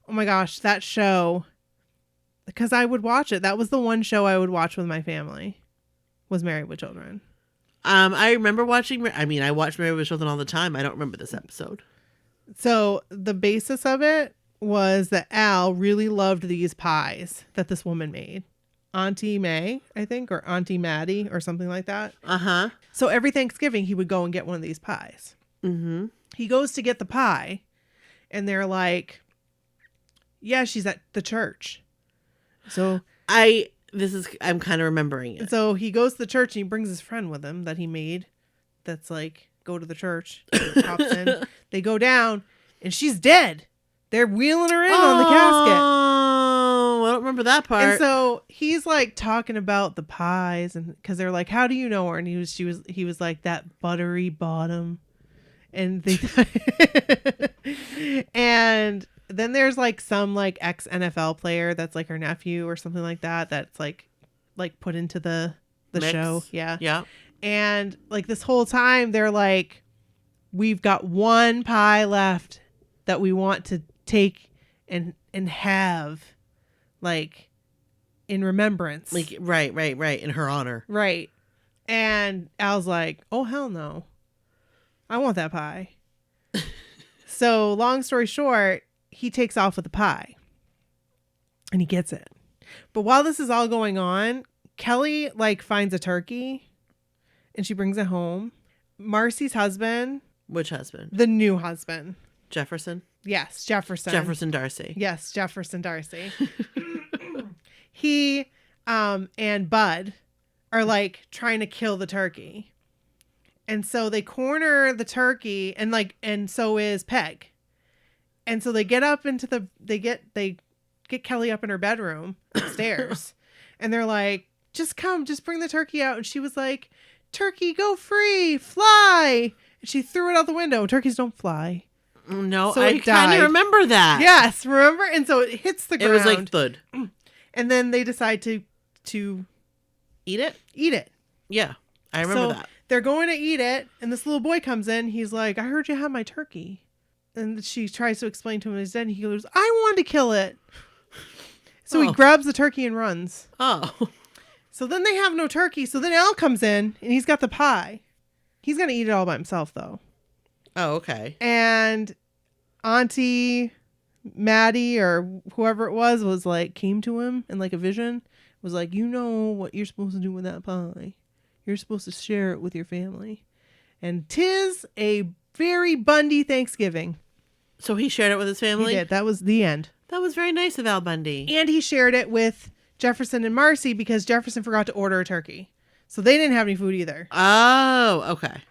oh my gosh, that show. Because I would watch it. That was the one show I would watch with my family. Was Married with Children. I remember watching. I watch Married with Children all the time. I don't remember this episode. So the basis of it was that Al really loved these pies that this woman made. Auntie May, I think, or Auntie Maddie or something like that. Uh-huh. So every Thanksgiving he would go and get one of these pies. Mm-hmm. He goes to get the pie and they're like, yeah, she's at the church. So I'm kind of remembering it. so he goes to the church and he brings his friend with him that he made. That's like, go to the church. Pops in. They go down and she's dead. They're wheeling her in on the casket. Oh, I don't remember that part. And so he's like talking about the pies, and because they're like, "How do you know her?" And he was like, "That buttery bottom," and they and then there's like some like ex NFL player that's like her nephew or something like that. That's like put into the Mix. show, yeah. And like this whole time they're like, "We've got one pie left that we want to take and have." Like in remembrance. Like right in her honor. Right. And Al's like, "Oh hell no. I want that pie." So long story short, he takes off with the pie. And he gets it. But while this is all going on, Kelly like finds a turkey and she brings it home. Marcy's husband. Which husband? The new husband. Jefferson? Yes, Jefferson. Jefferson Darcy. Yes, Jefferson Darcy. He and Bud are like trying to kill the turkey. And so they corner the turkey and so is Peg. And so they get up into they get Kelly up in her bedroom upstairs. And they're like, "Just bring the turkey out." And she was like, "Turkey, go free, fly." And she threw it out the window. Turkeys don't fly. No, So I it kind died. of remember that. Yes, remember? And so it hits the It ground. was like thud. And then they decide to Eat it? eat it. Yeah, I remember So that. they're going to eat it, and this little boy comes in. He's like, "I heard you have my turkey." And she tries to explain to him his dead, and he goes, "I wanted to kill it." So he Oh. grabs the turkey and runs. Oh. So then they have no turkey. So then Al comes in, and he's got the pie. He's going to eat it all by himself, though. Oh, okay. And Auntie Maddie or whoever it was like, came to him in like a vision, was like, "You know what you're supposed to do with that pie. You're supposed to share it with your family." And 'tis a very Bundy Thanksgiving. So he shared it with his He family? did. That was the end. That was very nice of Al Bundy. And he shared it with Jefferson and Marcy because Jefferson forgot to order a turkey. So they didn't have any food either. Oh, okay.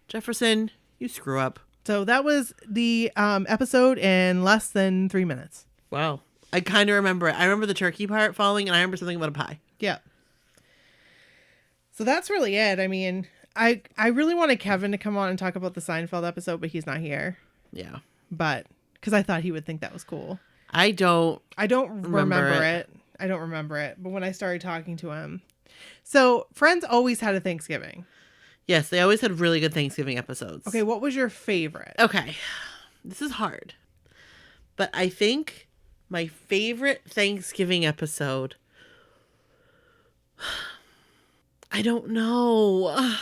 Jefferson, you screw up. So that was the episode in less than 3 minutes. Wow. I kind of remember it. I remember the turkey part falling, and I remember something about a pie. Yeah. So that's really it. I mean, I really wanted Kevin to come on and talk about the Seinfeld episode, but he's not here. Yeah. But because I thought he would think that was cool. I don't remember it. I don't remember it. But when I started talking to him. So Friends always had a Thanksgiving. Yes, they always had really good Thanksgiving episodes. Okay, what was your favorite? Okay. This is hard. But I think my favorite Thanksgiving episode, I don't know.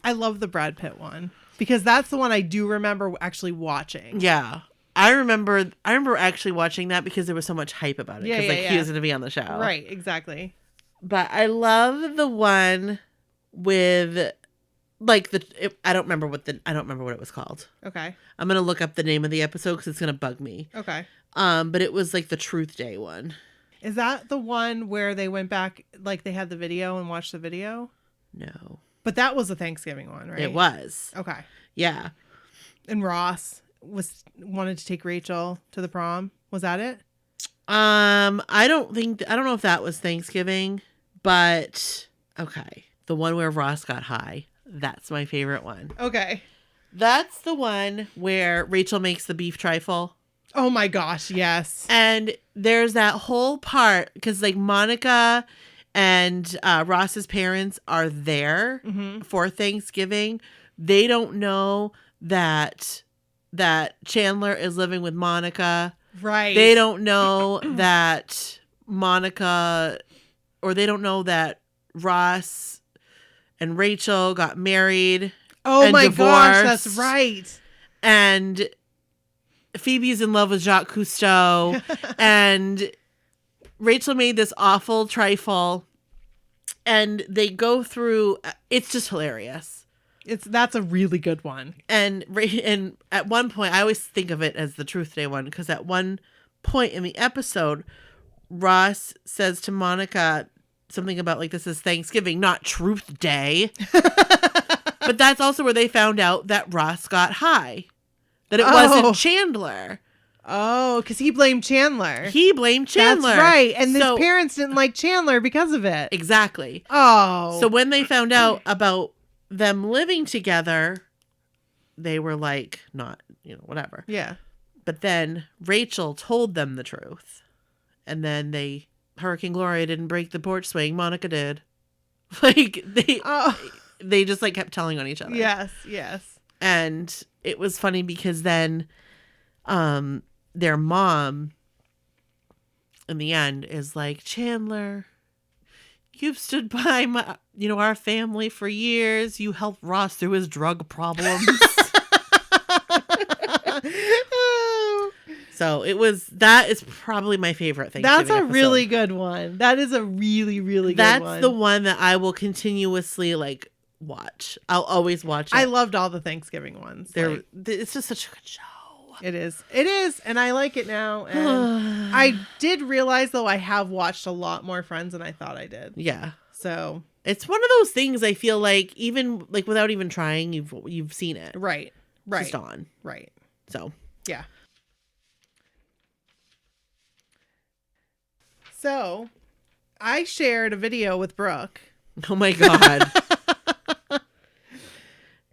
I love the Brad Pitt one because that's the one I do remember actually watching. Yeah. I remember actually watching that because there was so much hype about it. Yeah, Because yeah, he yeah. was going to be on the show. Right, exactly. But I love the one with I don't remember what it was called. Okay. I'm going to look up the name of the episode because it's going to bug me. Okay. But it was like the Truth Day one. Is that the one where they went back, like they had the video and watched the video? No. But that was a Thanksgiving one, right? It was. Okay. Yeah. And Ross wanted to take Rachel to the prom. Was that it? I don't know if that was Thanksgiving, but okay. The one where Ross got high. That's my favorite one. Okay. That's the one where Rachel makes the beef trifle. Oh my gosh, yes. And there's that whole part because like Monica and Ross's parents are there for Thanksgiving. They don't know that Chandler is living with Monica. Right. They don't know that Monica, or they don't know that Ross and Rachel got married. Oh and my divorced. gosh, that's right. And Phoebe's in love with Jacques Cousteau. And Rachel made this awful trifle. And they go through, it's just hilarious. That's a really good one. And at one point, I always think of it as the Truth Day one, because at one point in the episode, Ross says to Monica something about like, this is Thanksgiving, not Truth Day. But that's also where they found out that Ross got high, that it wasn't Chandler. Oh, because he blamed Chandler. He blamed Chandler. That's right. And his So- parents didn't like Chandler because of it. Exactly. Oh. So when they found out about them living together, they were like, not, whatever. Yeah. But then Rachel told them the truth. And then Hurricane Gloria didn't break the porch swing. Monica did. Like, they just, like, kept telling on each other. Yes, yes. And it was funny because then their mom, in the end, is like, Chandler, you've stood by our family for years. You helped Ross through his drug problems. So that is probably my favorite thing. That's a really good one. That is a really, really good one. That's the one that I will continuously like watch. I'll always watch it. I loved all the Thanksgiving ones. It's just such a good show. It is. And I like it now. And I did realize though I have watched a lot more Friends than I thought I did. Yeah. So it's one of those things I feel like even like without even trying, you've seen it. Right. It's just on. Right. So yeah. So I shared a video with Brooke. Oh my God.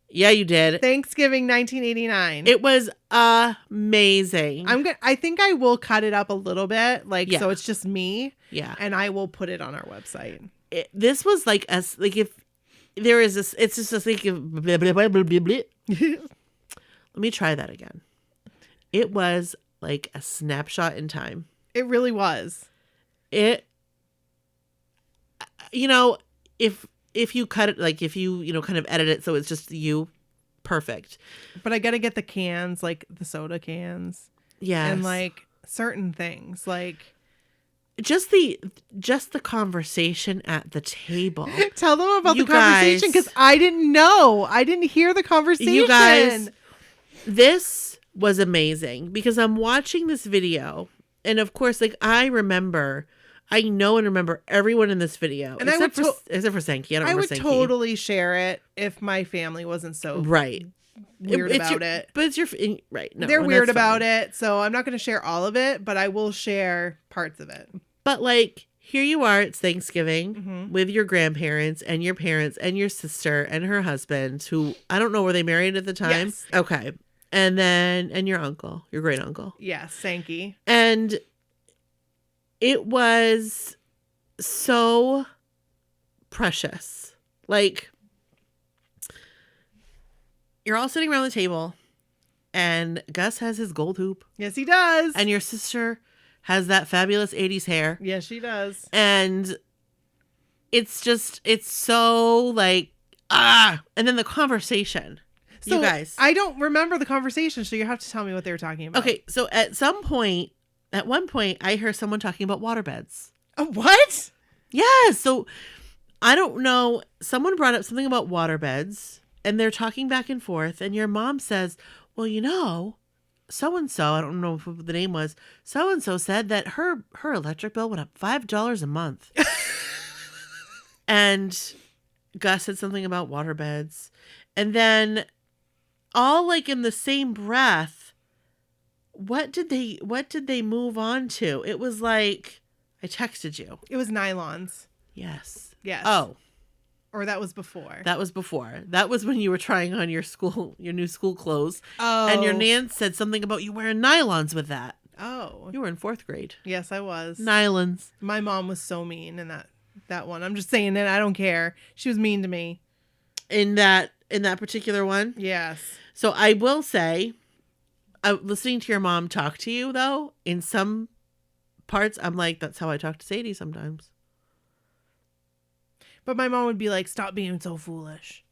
Yeah, you did. Thanksgiving 1989. It was amazing. I think I will cut it up a little bit, like, Yeah. so it's just me. Yeah. And I will put it on our website. This was like if there is this, it's just like let me try that again. It was like a snapshot in time. It really was. If you cut it, like if you kind of edit it so it's just you, perfect. But I got to get the cans, like the soda cans. Yeah. And like certain things, like just the conversation at the table. Tell them about You the conversation, because I didn't know. I didn't hear the conversation. You guys, this was amazing because I'm watching this video, and of course, like I know and remember everyone in this video, and except for Sankey. I don't remember Sankey. I would totally share it if my family wasn't so right weird about it. But it's your right. No, they're weird about it, so I'm not going to share all of it, but I will share parts of it. But like, here you are, it's Thanksgiving with your grandparents and your parents and your sister and her husband, who I don't know, were they married at the time? Yes. Okay. And your uncle, your great uncle. Yes, Sankey. And it was so precious. Like, you're all sitting around the table and Gus has his gold hoop. Yes, he does. And your sister has that fabulous 80s hair. Yes, she does. And it's so like, and then the conversation. So you guys. I don't remember the conversation, so you have to tell me what they were talking about. Okay, so at one point, I heard someone talking about waterbeds. What? Yeah, so I don't know. Someone brought up something about waterbeds, and they're talking back and forth, and your mom says, well, so-and-so, I don't know what the name was, so-and-so said that her electric bill went up $5 a month. And Gus said something about waterbeds. And then all like in the same breath, what did they move on to? It was like, I texted you. It was nylons. Yes. Yes. Oh. Or that was before. That was before. That was when you were trying on your new school clothes. Oh. And your nan said something about you wearing nylons with that. Oh. You were in 4th grade. Yes, I was. Nylons. My mom was so mean in that one. I'm just saying that I don't care. She was mean to me. In that particular one? Yes. So I will say, listening to your mom talk to you, though, in some parts, I'm like, that's how I talk to Sadie sometimes. But my mom would be like, stop being so foolish.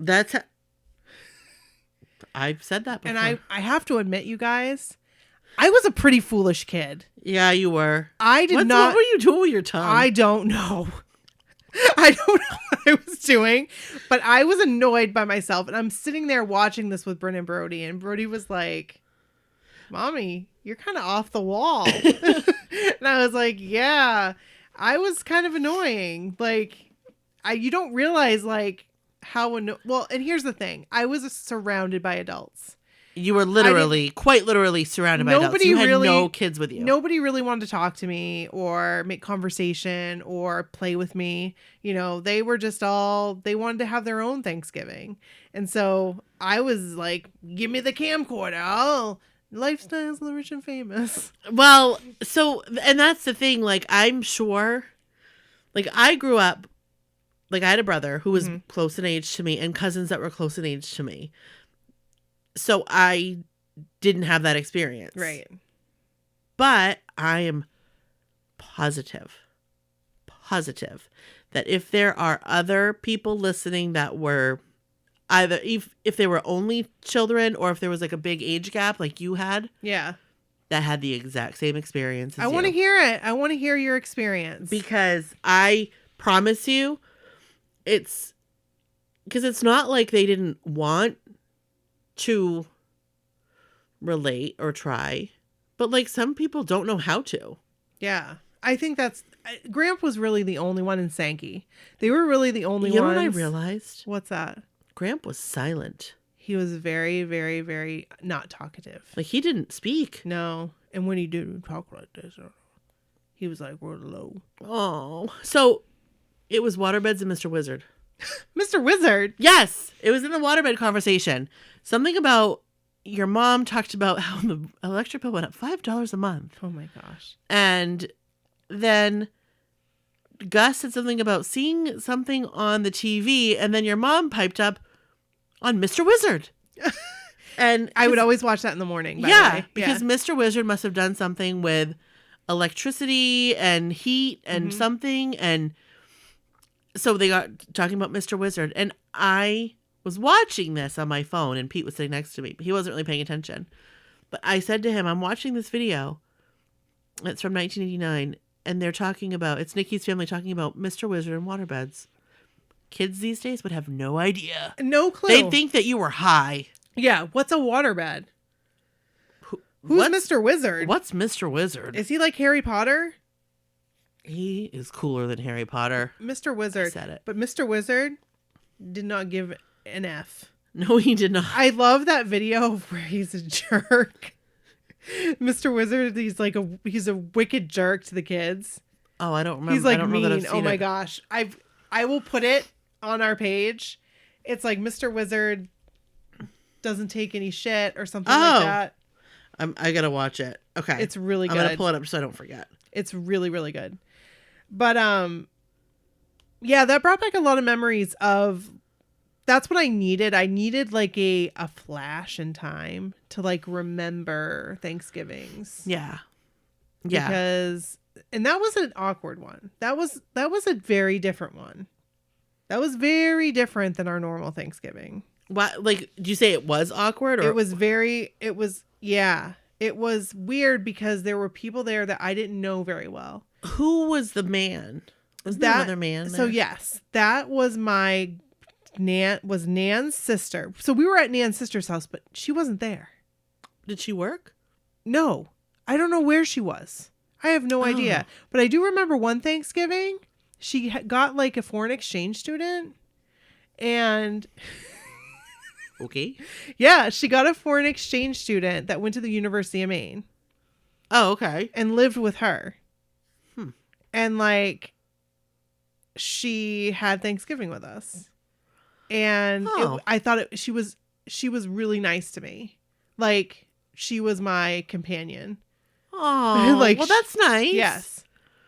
I've said that before. And I have to admit, you guys, I was a pretty foolish kid. Yeah, you were. What were you doing with your tongue? I don't know. I don't know what I was doing, but I was annoyed by myself. And I'm sitting there watching this with Bryn and Brody. And Brody was like, Mommy, you're kind of off the wall. And I was like, yeah, I was kind of annoying. Like, you don't realize like how well, and here's the thing. I was surrounded by adults. You were literally, quite literally surrounded by adults. You had no kids with you. Nobody really wanted to talk to me or make conversation or play with me. You know, they were just they wanted to have their own Thanksgiving. And so I was like, give me the camcorder. Lifestyles of the rich and famous. Well, so, and that's the thing. Like, I'm sure, like, I grew up, like, I had a brother who was close in age to me and cousins that were close in age to me. So I didn't have that experience. Right. But I am positive that if there are other people listening that were either, if they were only children or if there was like a big age gap like you had. Yeah. That had the exact same experience as I want to hear it. I want to hear your experience. Because I promise you, it's not like they didn't want to relate or try, but like some people don't know how to. Yeah. I think Gramp was really the only one in Sankey. They were really the only ones. You know what I realized? What's that? Gramp was silent. He was very, very, very not talkative. Like he didn't speak. No. And when he did talk like this, he was like, we're low. Oh. So it was Waterbeds and Mr. Wizard. Mr. Wizard? Yes. It was in the waterbed conversation. Something about your mom talked about how the electric bill went up $5 a month. Oh my gosh. And then Gus said something about seeing something on the TV, and then your mom piped up on Mr. Wizard. And I would always watch that in the morning. By the way. Because Mr. Wizard must have done something with electricity and heat and something, and so they got talking about Mr. Wizard, and I was watching this on my phone, and Pete was sitting next to me, but he wasn't really paying attention. But I said to him, I'm watching this video. It's from 1989, and they're talking about, it's Nikki's family talking about Mr. Wizard and waterbeds. Kids these days would have no idea. No clue. They think that you were high. Yeah, what's a waterbed? Who's Mr. Wizard? What's Mr. Wizard? Is he like Harry Potter? He is cooler than Harry Potter. Mr. Wizard. I said it. But Mr. Wizard did not give an F. No, he did not. I love that video where he's a jerk. Mr. Wizard, he's a wicked jerk to the kids. Oh, I don't remember. He's like I don't mean. know that I've seen Oh my it. gosh. I will put it on our page. It's like Mr. Wizard doesn't take any shit or something like that. I gotta watch it. Okay. It's really good. I'm gonna pull it up so I don't forget. It's really, really good. But yeah, that brought back a lot of memories of, that's what I needed. I needed like a flash in time to like remember Thanksgivings. Yeah. Yeah. Because, and that was an awkward one. That was a very different one. That was very different than our normal Thanksgiving. What, like, did you say it was awkward? Or It was weird because there were people there that I didn't know very well. Who was the man? Was there another man there? So yes, that was Nan's sister. So we were at Nan's sister's house, but she wasn't there. Did she work? No, I don't know where she was. I have no idea. But I do remember one Thanksgiving, she got like a foreign exchange student, and Okay. yeah, she got a foreign exchange student that went to the University of Maine. Oh, okay. And lived with her. And like, she had Thanksgiving with us. And I thought she was really nice to me. Like, she was my companion. Oh, like, well, that's nice. Yes.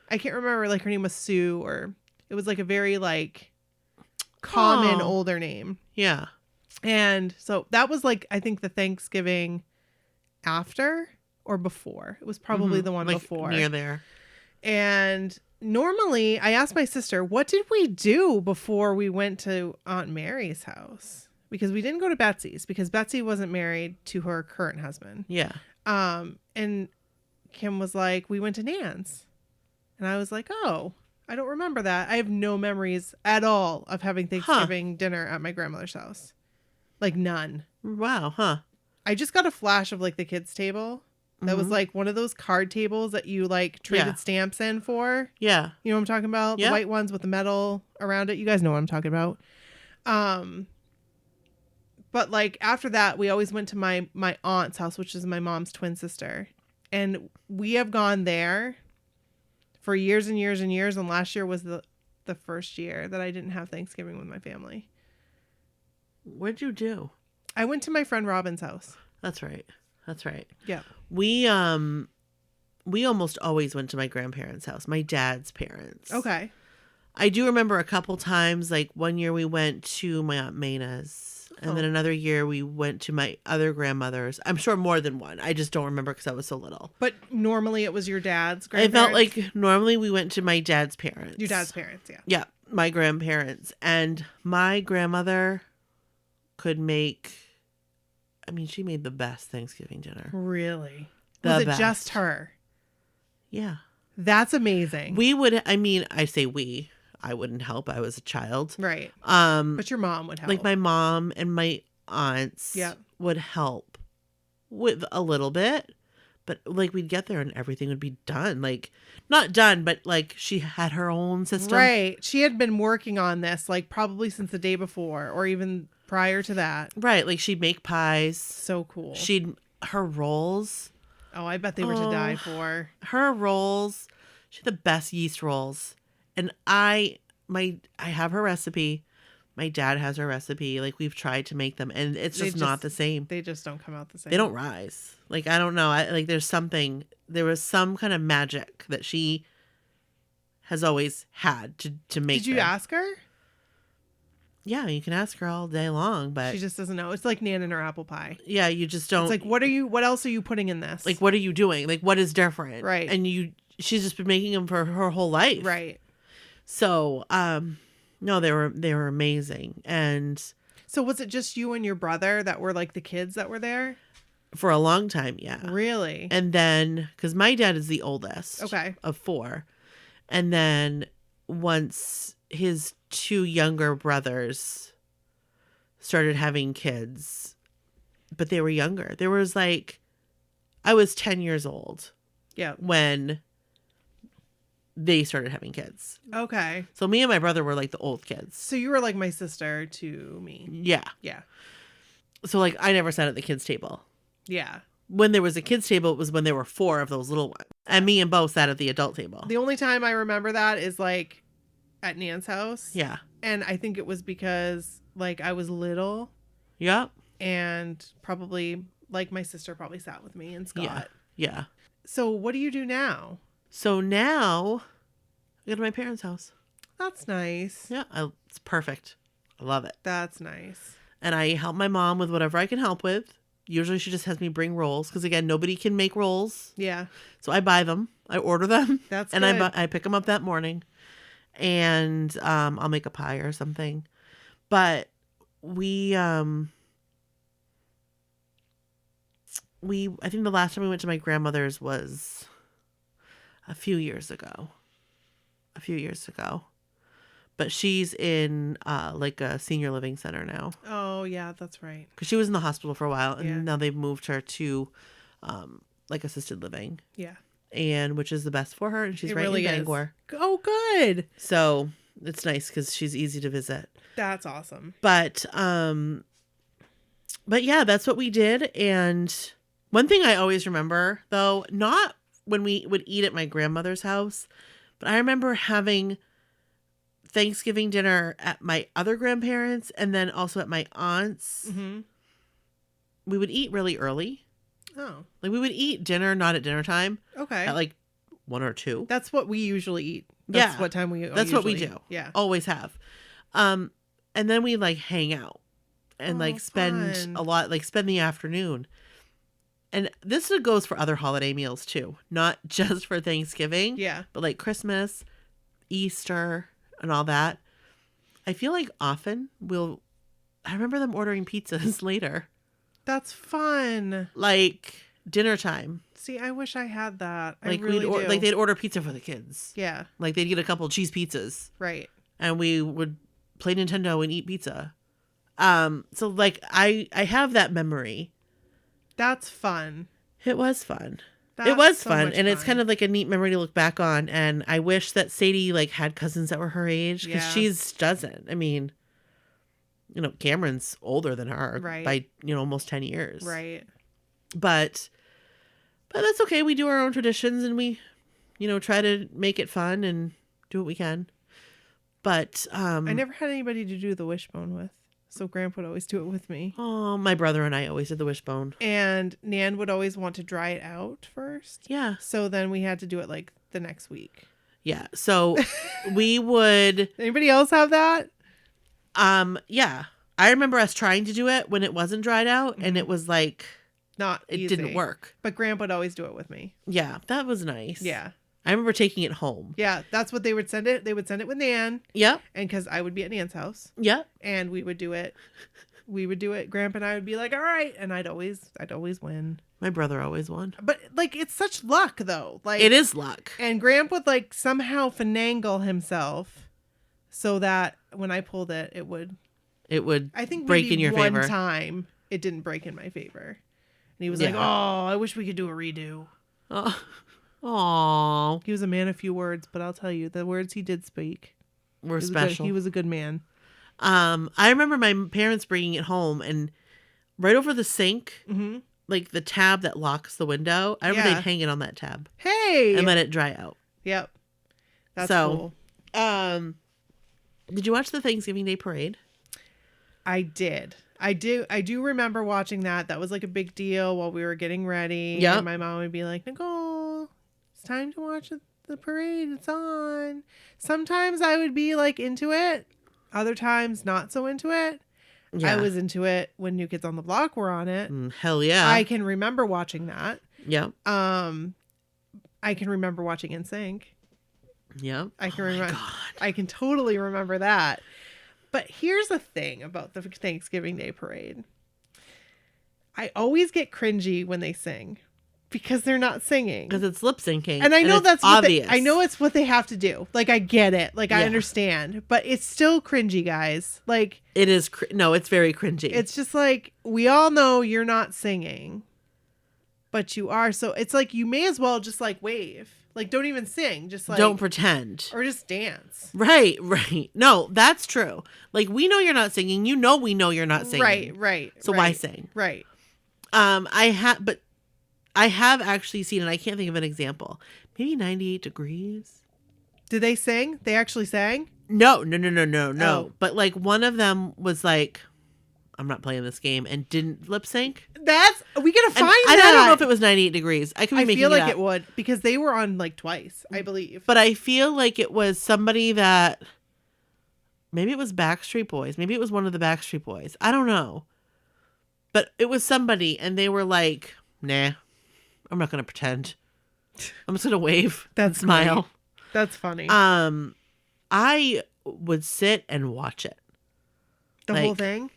I can't remember, like, her name was Sue, or it was like a very like common older name. Yeah. And so that was like, I think the Thanksgiving after or before. It was probably the one like before. Near there. And normally I asked my sister, what did we do before we went to Aunt Mary's house? Because we didn't go to Betsy's because Betsy wasn't married to her current husband. Yeah. And Kim was like, we went to Nan's. And I was like, oh, I don't remember that. I have no memories at all of having Thanksgiving dinner at my grandmother's house. Like none. Wow. Huh. I just got a flash of like the kids' table. That was like one of those card tables that you like traded stamps in for. Yeah. You know what I'm talking about? Yeah. The white ones with the metal around it. You guys know what I'm talking about. But like after that, we always went to my aunt's house, which is my mom's twin sister. And we have gone there for years and years and years. And last year was the first year that I didn't have Thanksgiving with my family. What'd you do? I went to my friend Robin's house. That's right. That's right. Yeah. We almost always went to my grandparents' house, my dad's parents. Okay. I do remember a couple times, like one year we went to my Aunt Mayna's. And then another year we went to my other grandmother's. I'm sure more than one. I just don't remember because I was so little. But normally it was your dad's I grandparents? felt like normally we went to my dad's parents. Your dad's parents, yeah. Yeah, my grandparents. And my grandmother could make, I mean, she made the best Thanksgiving dinner. Really? The Was it best. just her? Yeah. That's amazing. We would, I mean, I say we. I wouldn't help. I was a child. Right. But your mom would help. Like my mom and my aunts would help with a little bit, but like we'd get there and everything would be done. Like not done, but like she had her own system. Right. She had been working on this like probably since the day before or even prior to that. Right. Like she'd make pies. So cool. Her rolls. Oh, I bet they were to die for. Her rolls. She had the best yeast rolls. And I have her recipe. My dad has her recipe. Like we've tried to make them and it's just not the same. They just don't come out the same. They don't rise. Like I don't know. There was some kind of magic that she has always had to make. Did you ask her? Yeah, you can ask her all day long, but she just doesn't know. It's like Nan and her apple pie. Yeah, you just don't. It's like what else are you putting in this? Like what are you doing? Like what is different? Right. And she's just been making them for her whole life. Right. So, no, they were amazing. And so was it just you and your brother that were like the kids that were there? For a long time, yeah. Really? And then, because my dad is the oldest of 4. And then once his 2 younger brothers started having kids, but they were younger. There was like, I was 10 years old. Yeah. When they started having kids. Okay. So me and my brother were like the old kids. So you were like my sister to me. Yeah. Yeah. So like I never sat at the kids' table. Yeah. When there was a kids' table, it was when there were 4 of those little ones. And me and Bo sat at the adult table. The only time I remember that is like at Nan's house. Yeah. And I think it was because like I was little. Yep. And probably like my sister probably sat with me and Scott. Yeah. So what do you do now? So now I go to my parents' house. That's nice. Yeah. It's perfect. I love it. That's nice. And I help my mom with whatever I can help with. Usually she just has me bring rolls because, again, nobody can make rolls. Yeah. So I buy them. I order them. That's and good. I pick them up that morning. And I'll make a pie or something. But I think the last time we went to my grandmother's was a few years ago. But she's in like a senior living center now. Oh, yeah, that's right. Because she was in the hospital for a while, and now they've moved her to like assisted living. Yeah. And which is the best for her, and she's right in Bangor. Oh, good. So it's nice because she's easy to visit. That's awesome. But yeah, that's what we did. And one thing I always remember, though, not when we would eat at my grandmother's house, but I remember having Thanksgiving dinner at my other grandparents and then also at my aunt's. Mm-hmm. We would eat really early. Oh. Like we would eat dinner not at dinner time. Okay. At like 1 or 2. That's what we usually eat. That's what time we That's what we do. Yeah. Always have. And then we like hang out and like spend fun. a lot, like spend the afternoon. And this goes for other holiday meals too, not just for Thanksgiving. Yeah. But like Christmas, Easter, and all that. I feel like often I remember them ordering pizzas later. That's fun. Like dinner time. See, I wish I had that. Like I really do. like they'd order pizza for the kids. Yeah. Like they'd get a couple cheese pizzas. Right. And we would play Nintendo and eat pizza. So like I have that memory. That's fun. It was fun. That's it was so fun, much and it's fun. kind of like a neat memory to look back on. And I wish that Sadie like had cousins that were her age because Yeah. she's doesn't. I mean, Cameron's older than her Right. by, almost 10 years. Right. But that's okay. We do our own traditions and we, try to make it fun and do what we can. But I never had anybody to do the wishbone with. So Grandpa would always do it with me. oh, my brother and I always did the wishbone. And Nan would always want to dry it out first. Yeah. So then we had to do it like the next week. Yeah. So we would, Anybody else have that? yeah. I remember us trying to do it when it wasn't dried out and it was like, Not it easy. didn't work. But Grandpa would always do it with me. Yeah. That was nice. Yeah. I remember taking it home. Yeah. That's what they would send it. They would send it with Nan. Yep. And because I would be at Nan's house. Yep. And we would do it. Grandpa and I would be like, all right. And I'd always win. My brother always won. But like, it's such luck though. Like It is luck. And Grandpa would like somehow finagle himself so that when I pulled it, it would. I think break maybe in your one favor. time it didn't break in my favor. And he was Yeah. like, oh, I wish we could do a redo. Oh. Aww. He was a man of few words, but I'll tell you, the words he did speak We're he was special. he was a good man. I remember my parents bringing it home and right over the sink, Mm-hmm. like the tab that locks the window. I remember Yeah. they'd hang it on that tab Hey! and let it dry out. Yep. That's So- cool. Did you watch the Thanksgiving Day parade? I did. I do remember watching that. That was like a big deal while we were getting ready. Yep. And my mom would be like, Nicole, it's time to watch the parade. It's on. Sometimes I would be like into it. Other times not so into it. Yeah. I was into it when New Kids on the Block were on it. Hell yeah. I can remember watching that. Yep. I can remember watching NSYNC. Yep. I can Oh my remember. God. I can totally remember that. But here's the thing about the Thanksgiving Day parade. I always get cringy when they sing because they're not singing. Because it's lip syncing. And I know it's that's obvious. I know it's what they have to do. Like I get it. Like I Yeah. understand. But it's still cringy, guys. Like It is. No, it's very cringy. it's just like we all know you're not singing, but you are. So it's like you may as well just like wave. Like don't even sing. Just like Don't pretend. or just dance. Right. No, that's true. Like we know you're not singing. You know we know you're not singing. Right. So why sing? Right. I have actually seen, and I can't think of an example. Maybe 98 Degrees. Did they sing? They actually sang? No. Oh. But like one of them was like, I'm not playing this game, and didn't lip sync. We gotta find I that. don't know if it was 98 Degrees. I could be I making feel like up. it would because they were on like twice, I believe. But I feel like it was somebody that maybe it was Backstreet Boys. Maybe it was one of the Backstreet Boys. I don't know. But it was somebody, and they were like, nah, I'm not going to pretend. I'm just going to wave and smile. Great. That's funny. I would sit and watch it The whole like- thing.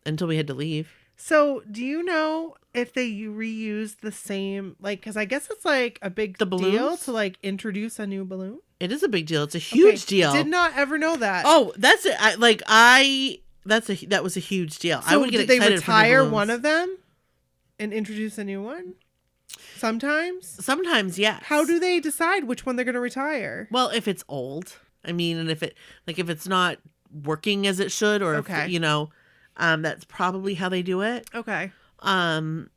until we had to leave. So, do you know if they reused the same, like, because I guess it's like a big The deal balloons? to like introduce a new balloon? It is a big deal. It's a huge Okay, deal. Did not ever know that. Oh, that's it. That was a huge deal. I so would get did they excited for new retire balloons. one of them and introduce a new one? Sometimes. Sometimes, yes. How do they decide which one they're going to retire? Well, if it's old, I mean, and if it's not working as it should, or Okay. if, that's probably how they do it. Okay. But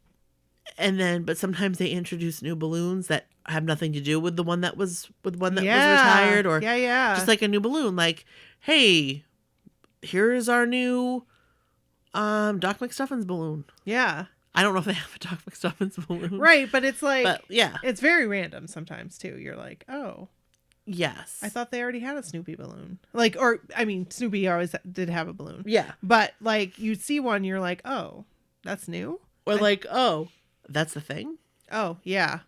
sometimes they introduce new balloons that have nothing to do with the one that was was Yeah. retired, or Yeah. just like a new balloon. Like, hey, here's our new Doc McStuffins balloon. Yeah. I don't know if they have a Doc McStuffins balloon, Right, but it's like But yeah, it's very random sometimes too. You're like, oh, yes, I thought they already had a Snoopy balloon. Like, or I mean, Snoopy always did have a balloon. yeah, But like, you see one, you're like, oh, that's new. or like, oh, that's the thing. Oh yeah,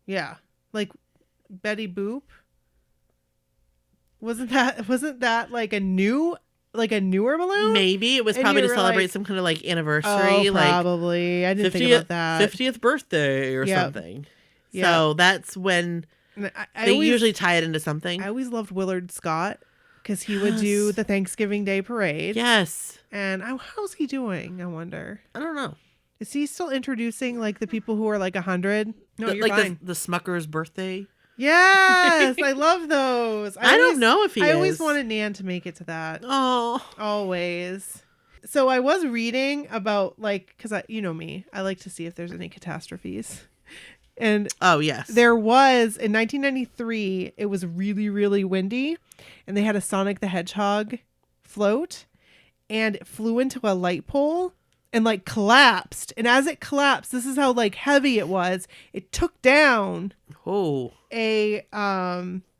yeah. Like Betty Boop. Wasn't that like a newer balloon? Maybe it was And probably you to were celebrate like- some kind of like anniversary, Oh, like probably. I didn't think about that. 50th birthday or Yep. something. Yep. So that's when And I they always, usually tie it into something. I always loved Willard Scott because he would do Yes. the Thanksgiving Day parade. Yes. And how's he doing? I wonder. I don't know. Is he still introducing like the people who are like 100? No, you're like fine. the Smucker's birthday. Yes, I love those. I don't know if he I always is. wanted Nan to make it to that. Oh, Always. So I was reading about like, because you know me, I like to see if there's any catastrophes. And Oh, yes. there was in 1993, it was really, really windy, and they had a Sonic the Hedgehog float, and it flew into a light pole and like collapsed. And as it collapsed, this is how like heavy it was. It took down Oh. a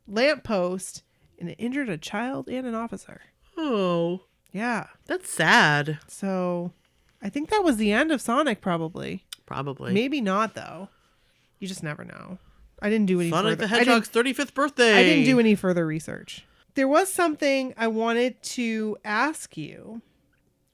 lamppost, and it injured a child and an officer. Oh. Yeah. That's sad. So I think that was the end of Sonic, probably. Probably. Maybe not, though. You just never know. I didn't do any Sonic further. the Hedgehog's 35th birthday. I didn't do any further research. There was something I wanted to ask you.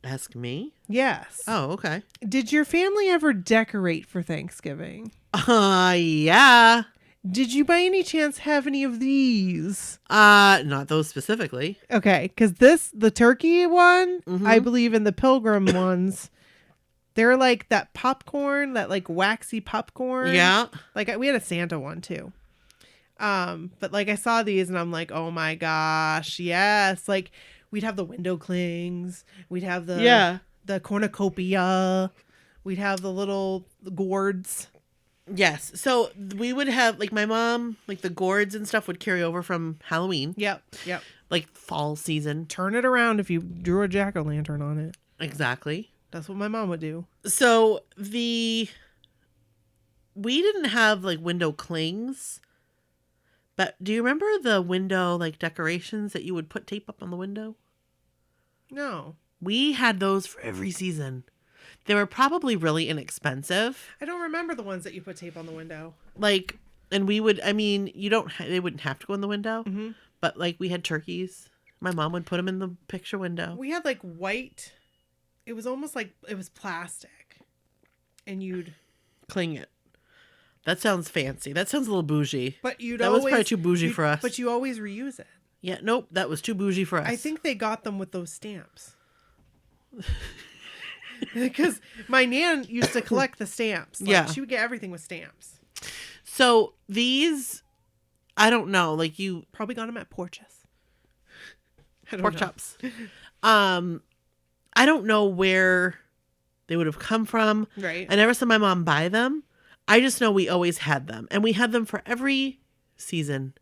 Ask me? Yes. Oh, okay. Did your family ever decorate for Thanksgiving? Yeah. Did you by any chance have any of these? Not those specifically. Okay, because the turkey one, I believe in the pilgrim ones, they're like that popcorn, that like waxy popcorn. Yeah. Like we had a Santa one too. But like I saw these and I'm like, oh my gosh, yes. Like we'd have the window clings, we'd have the cornucopia, we'd have the little gourds. Yes. So we would have, like, my mom, like, the gourds and stuff would carry over from Halloween. Yep. Like, fall season. Turn it around if you drew a jack-o'-lantern on it. Exactly. That's what my mom would do. So we didn't have, like, window clings. But do you remember the window, like, decorations that you would put tape up on the window? No. We had those for every season. They were probably really inexpensive. I don't remember the ones that you put tape on the window. Like, and we would, I mean, they wouldn't have to go in the window, but like we had turkeys. My mom would put them in the picture window. We had like white, it was almost like it was plastic, and you'd cling it. That sounds fancy. That sounds a little bougie. But you'd that always, was probably too bougie for us. But you always reuse it. Yeah, nope, that was too bougie for us. I think they got them with those stamps. Because my nan used to collect the stamps. Like, yeah. She would get everything with stamps. So these, I don't know, like you probably got them at Porches. Pork chops. I don't know where they would have come from. Right. I never saw my mom buy them. I just know we always had them. And we had them for every season.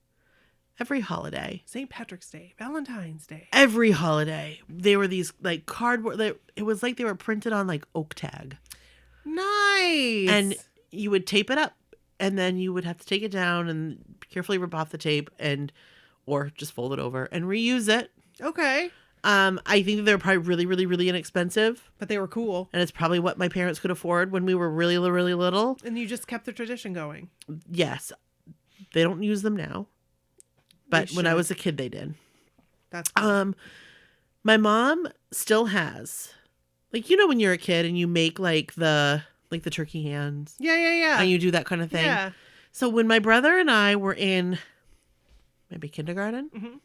Every holiday. St. Patrick's Day. Valentine's Day. Every holiday. They were these like cardboard. It was like they were printed on like oak tag. Nice. And you would tape it up. And then you would have to take it down and carefully rip off the tape or just fold it over and reuse it. Okay. I think they're probably really, really, really inexpensive. But they were cool. And it's probably what my parents could afford when we were really, really little. And you just kept the tradition going. Yes. They don't use them now. But when I was a kid, they did. That's cool. My mom still has, like, you know, when you're a kid and you make like the turkey hands. Yeah. And you do that kind of thing. Yeah. So when my brother and I were in maybe kindergarten,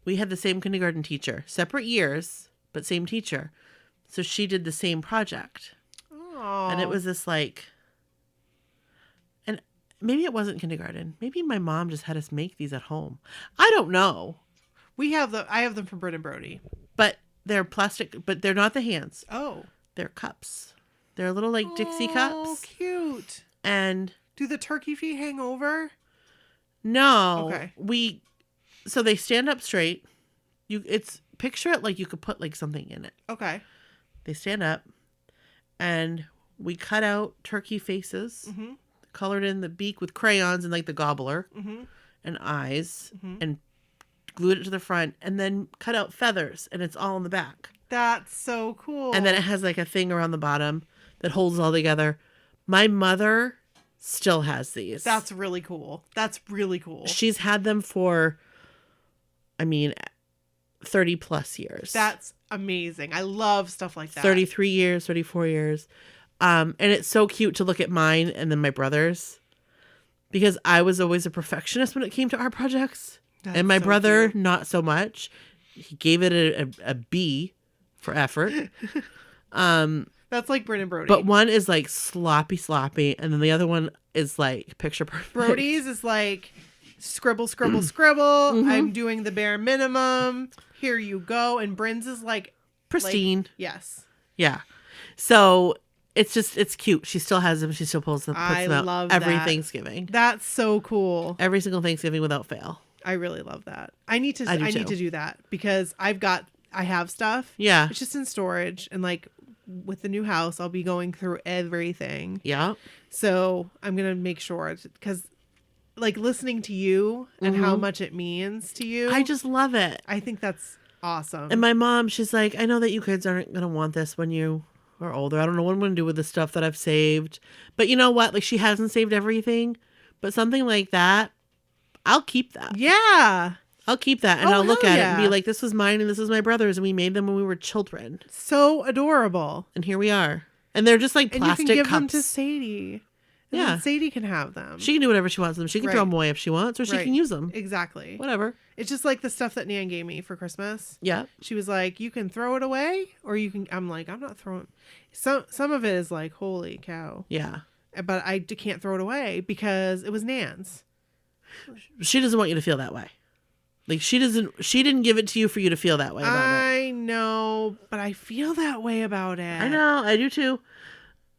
we had the same kindergarten teacher, separate years, but same teacher. So she did the same project. Oh. And it was this like, and maybe it wasn't kindergarten. Maybe my mom just had us make these at home. I don't know. I have them from Brit and Brody. But they're plastic, but they're not the hands. Oh. They're cups. They're little like Dixie cups. Oh, cute. And do the turkey feet hang over? No. Okay. So they stand up straight. Picture it like you could put like something in it. Okay. They stand up and we cut out turkey faces, colored in the beak with crayons and like the gobbler and eyes and glued it to the front and then cut out feathers and it's all in the back. That's so cool. And then it has like a thing around the bottom that holds it all together. My mother still has these. That's really cool. She's had them for, 30 plus years. That's amazing. I love stuff like that. 33 years, 34 years. And it's so cute to look at mine and then my brother's because I was always a perfectionist when it came to art projects. That's and my so brother, cute. not so much. He gave it a B for effort. That's like Brit and Brody. But one is like sloppy, and then the other one is like picture perfect. Brody's is like scribble. I'm doing the bare minimum. Here you go. And Bryn's is like pristine. Like, yes. Yeah. So it's cute. She still has them. She still puts them out love every that. Thanksgiving. That's so cool. Every single Thanksgiving without fail. I really love that. I need to do that because I have stuff. Yeah. It's just in storage, and like with the new house, I'll be going through everything. Yeah. So I'm going to make sure, because like listening to you and how much it means to you. I just love it. I think that's awesome. And my mom, she's like, I know that you kids aren't going to want this when you are older. I don't know what I'm going to do with the stuff that I've saved. But you know what? Like, she hasn't saved everything. But something like that, I'll keep that. Yeah. I'll keep that. And Oh, I'll look hell at it yeah. and be like, this was mine and this was my brother's. And we made them when we were children. So adorable. And here we are. And they're just like And plastic you can give cups. them to Sadie. And Yeah. then Sadie can have them. She can do whatever she wants with them. She can Right. throw them away if she wants, or she Right. can use them. Exactly. Whatever. It's just like the stuff that Nan gave me for Christmas. Yeah. She was like, you can throw it away or you can, I'm like, I'm not throwing. Some of it is like, holy cow. Yeah. But I can't throw it away because it was Nan's. She doesn't want you to feel that way. Like, she didn't give it to you for you to feel that way about it. I know, but I feel that way about it. I know, I do too.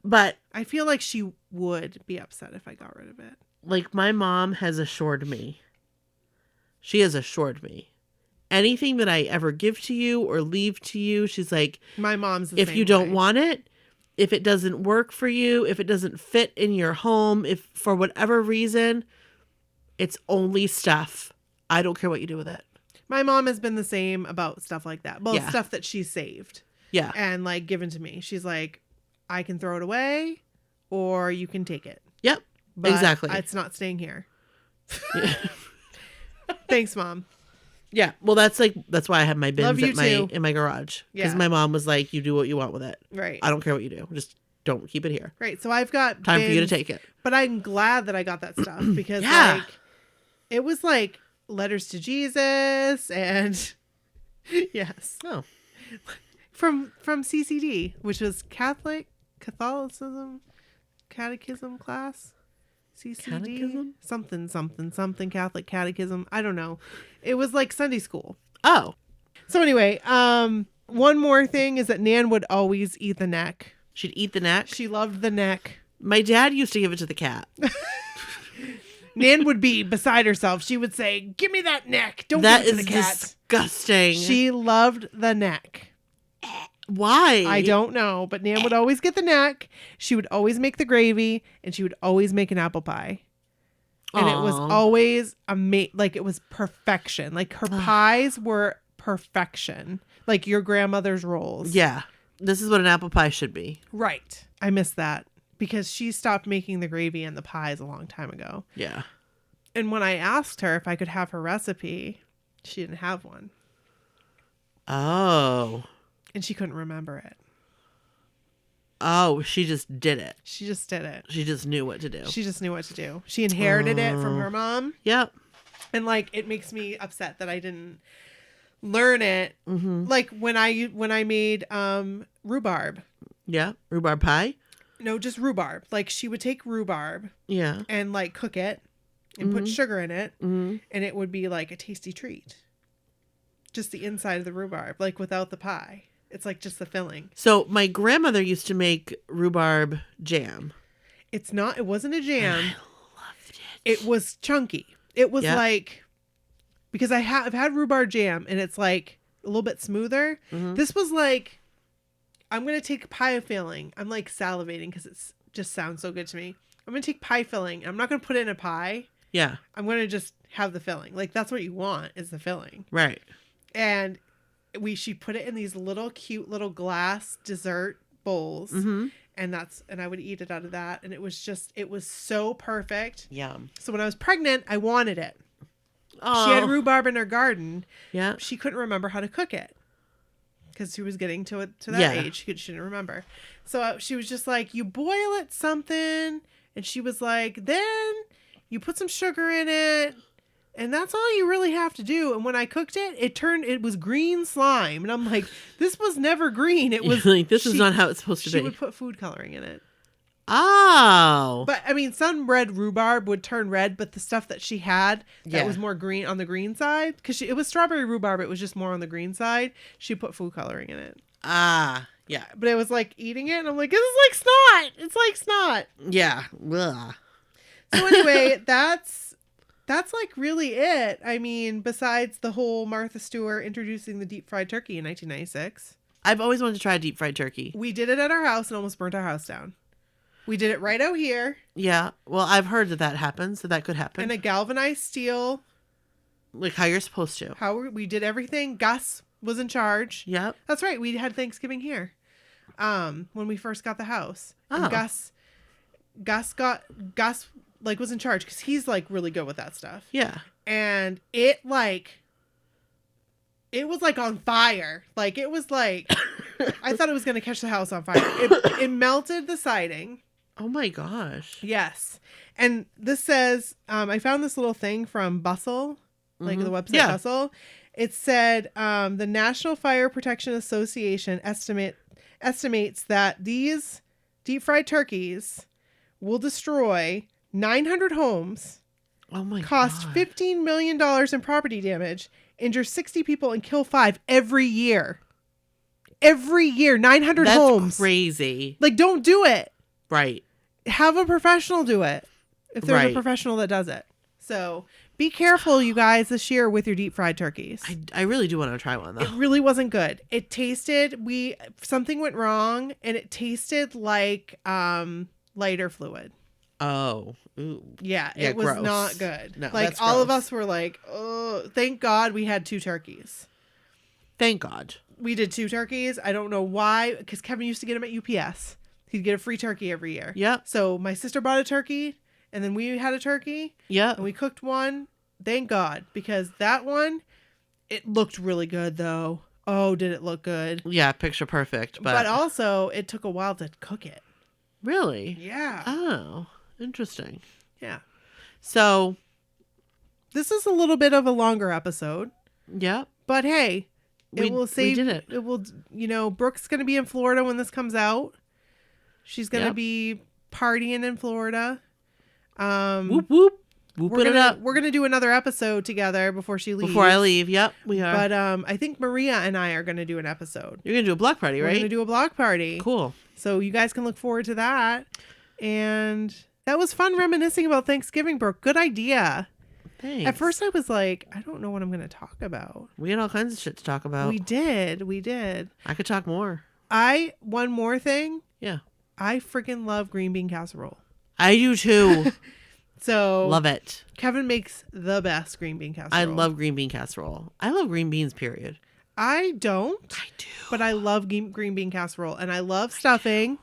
But I feel like she would be upset if I got rid of it. like, my mom has assured me. She has assured me. Anything that I ever give to you or leave to you, she's like, My mom's the if same you don't way. want it, if it doesn't work for you, if it doesn't fit in your home, if for whatever reason, it's only stuff. I don't care what you do with it. My mom has been the same about stuff like that. Well, Yeah. stuff that she's saved Yeah. and like given to me. She's like, I can throw it away or you can take it. Yep. But Exactly. it's not staying here. Thanks, Mom. Yeah. Well, that's why I have my Love bins you at my too. in my garage. Because Yeah. my mom was like, you do what you want with it. Right. I don't care what you do. Just don't keep it here. Right. So I've got Time for you to bins, take it. But I'm glad that I got that stuff because Yeah. like it was like letters to Jesus and yes. Oh. From CCD, which was Catholicism catechism class. CCD Catechism? something Catholic catechism. I don't know. It was like Sunday school. Oh. So anyway, one more thing is that Nan would always eat the neck. She'd eat the neck. She loved the neck. My dad used to give it to the cat. Nan would be beside herself. She would say, "Give me that neck. Don't That give it to is the cat." disgusting. She loved the neck. Why? I don't know, but Nan would always get the neck. She would always make the gravy, and she would always make an apple pie. And it was Aw. always like it was perfection. Like her pies were perfection. Like your grandmother's rolls. Yeah. This is what an apple pie should be. Right. I miss that because she stopped making the gravy and the pies a long time ago. Yeah. And when I asked her if I could have her recipe, she didn't have one. Oh. And she couldn't remember it. Oh, she just did it. She just did it. She just knew what to do. She just knew what to do. She inherited it from her mom. Yep. And like it makes me upset that I didn't learn it. Mm-hmm. Like when I made rhubarb. Yeah. Rhubarb pie. No, just rhubarb. Like she would take rhubarb Yeah. and like cook it and put sugar in it, Mm-hmm. and it would be like a tasty treat. Just the inside of the rhubarb, like without the pie. It's like just the filling. So my grandmother used to make rhubarb jam. It wasn't a jam. I loved it. It was chunky. It was Yeah. like, because I've had rhubarb jam and it's like a little bit smoother. Mhm. This was like, I'm going to take pie filling. I'm like salivating because it just sounds so good to me. I'm going to take pie filling. I'm not going to put it in a pie. Yeah. I'm going to just have the filling. Like that's what you want is the filling. Right. And she put it in these little cute little glass dessert bowls. Mm-hmm. And I would eat it out of that. And it was so perfect. Yum. So when I was pregnant, I wanted it. Oh. She had rhubarb in her garden. Yeah. She couldn't remember how to cook it because she was getting to that Yeah. age. She didn't remember. So she was just like, you boil it something. And she was like, then you put some sugar in it. And that's all you really have to do. And when I cooked it, it was green slime. And I'm like, this was never green. It was like, this is not how it's supposed to she be. would put food coloring in it. Oh. But I mean, some red rhubarb would turn red, but the stuff that she had that Yeah. was more green on the green side, because it was strawberry rhubarb, it was just more on the green side. She put food coloring in it. Ah, yeah. But it was like eating it, and I'm like, this is like snot. It's like snot. Yeah. Ugh. So anyway, that's like really it. I mean, besides the whole Martha Stewart introducing the deep fried turkey in 1996. I've always wanted to try deep fried turkey. We did it at our house and almost burnt our house down. We did it right out here. Yeah. Well, I've heard that happens, so that could happen. In a galvanized steel. Like how you're supposed to. How we did everything. Gus was in charge. Yep. That's right. We had Thanksgiving here. When we first got the house. And Oh. Gus was in charge because he's like really good with that stuff. Yeah. And it was like on fire. Like it was like I thought it was gonna catch the house on fire. It melted the siding. Oh my gosh. Yes. And this says, I found this little thing from Bustle, like the website Yeah. Bustle. It said the National Fire Protection Association estimates that these deep fried turkeys will destroy 900 homes, Oh my cost god. $15 million in property damage, injure 60 people, and kill 5 every year. Every year, 900 That's homes. crazy. Like, don't do it. Right. Have a professional do it if there's a Right. professional that does it. So be careful, you guys, this year with your deep fried turkeys. I really do want to try one though. It really wasn't good. It tasted, something went wrong, and it tasted like lighter fluid. Oh. Ooh. Yeah, Yeah, it was gross. not good. No, like that's all of gross. us were like, oh, thank God we had 2 turkeys. Thank God. We did 2 turkeys. I don't know why, because Kevin used to get them at UPS. He'd get a free turkey every year. Yep. So my sister bought a turkey, and then we had a turkey, Yep. and we cooked one. Thank God, because that one, it looked really good though. Oh, did it look good? Yeah, picture perfect. But also, it took a while to cook it. Really? Yeah. Oh, interesting. Yeah. So, This is a little bit of a longer episode, yep. but hey, We did it. It will, Brooke's going to be in Florida when this comes out. She's going to Yep. be partying in Florida. Whoop whoop. Whooping it up. We're going to do another episode together before she leaves. Before I leave. Yep, we are. But I think Maria and I are going to do an episode. You're going to do a block party, We're right? going to do a block party. Cool. So you guys can look forward to that. And that was fun reminiscing about Thanksgiving, Brooke. Good idea. Thanks. At first I was like, I don't know what I'm going to talk about. We had all kinds of shit to talk about. We did. I could talk more. One more thing. Yeah. I freaking love green bean casserole. I do too. So Love it. Kevin makes the best green bean casserole. I love green bean casserole. I love green beans, period. I don't, I do. but I love green bean casserole, and I love stuffing,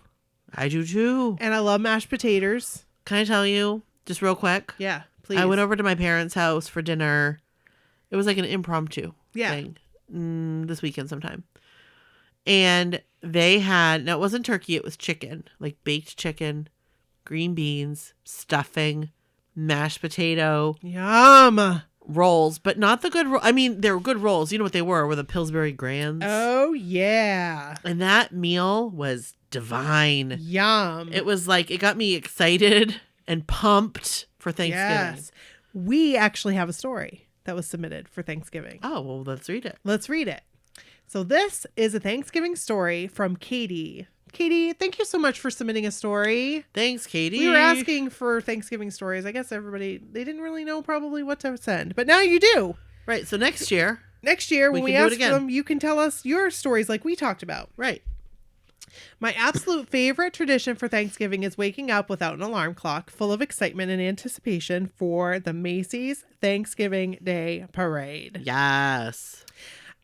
I do too. and I love mashed potatoes. Can I tell you, just real quick? Yeah, please. I went over to my parents' house for dinner. It was like an impromptu Yeah. thing this weekend sometime. And they had, now it wasn't turkey, it was chicken, like baked chicken, green beans, stuffing, mashed potato, Yum. rolls, but not the good I mean, they were good rolls. You know what they were the Pillsbury Grands. Oh yeah. And that meal was divine. Yum. It was like, it got me excited and pumped for Thanksgiving. Yes. We actually have a story that was submitted for Thanksgiving. Oh, well, let's read it. Let's read it. So this is a Thanksgiving story from Katie. Katie, thank you so much for submitting a story. Thanks, Katie. We were asking for Thanksgiving stories. I guess they didn't really know probably what to send, but now you do. Right, so next year. Next year, when we can do it ask again. them, you can tell us your stories like we talked about. Right. My absolute favorite tradition for Thanksgiving is waking up without an alarm clock, full of excitement and anticipation for the Macy's Thanksgiving Day Parade. Yes.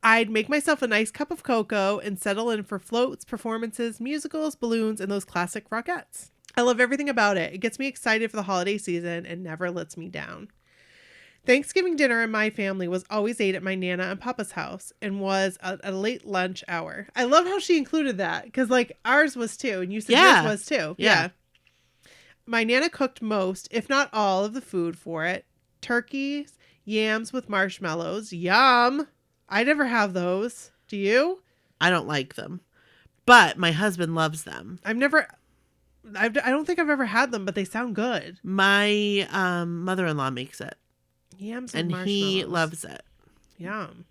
I'd make myself a nice cup of cocoa and settle in for floats, performances, musicals, balloons, and those classic rockettes. I love everything about it. It gets me excited for the holiday season and never lets me down. Thanksgiving dinner in my family was always ate at my Nana and Papa's house and was a late lunch hour. I love how she included that because like ours was too, and you said Yeah. yours was too. Yeah. My Nana cooked most, if not all, of the food for it. Turkeys, yams with marshmallows. Yum. I never have those. Do you? I don't like them, but my husband loves them. I don't think I've ever had them, but they sound good. My mother-in-law makes it, Yams with and marshmallows. he loves it. Yum.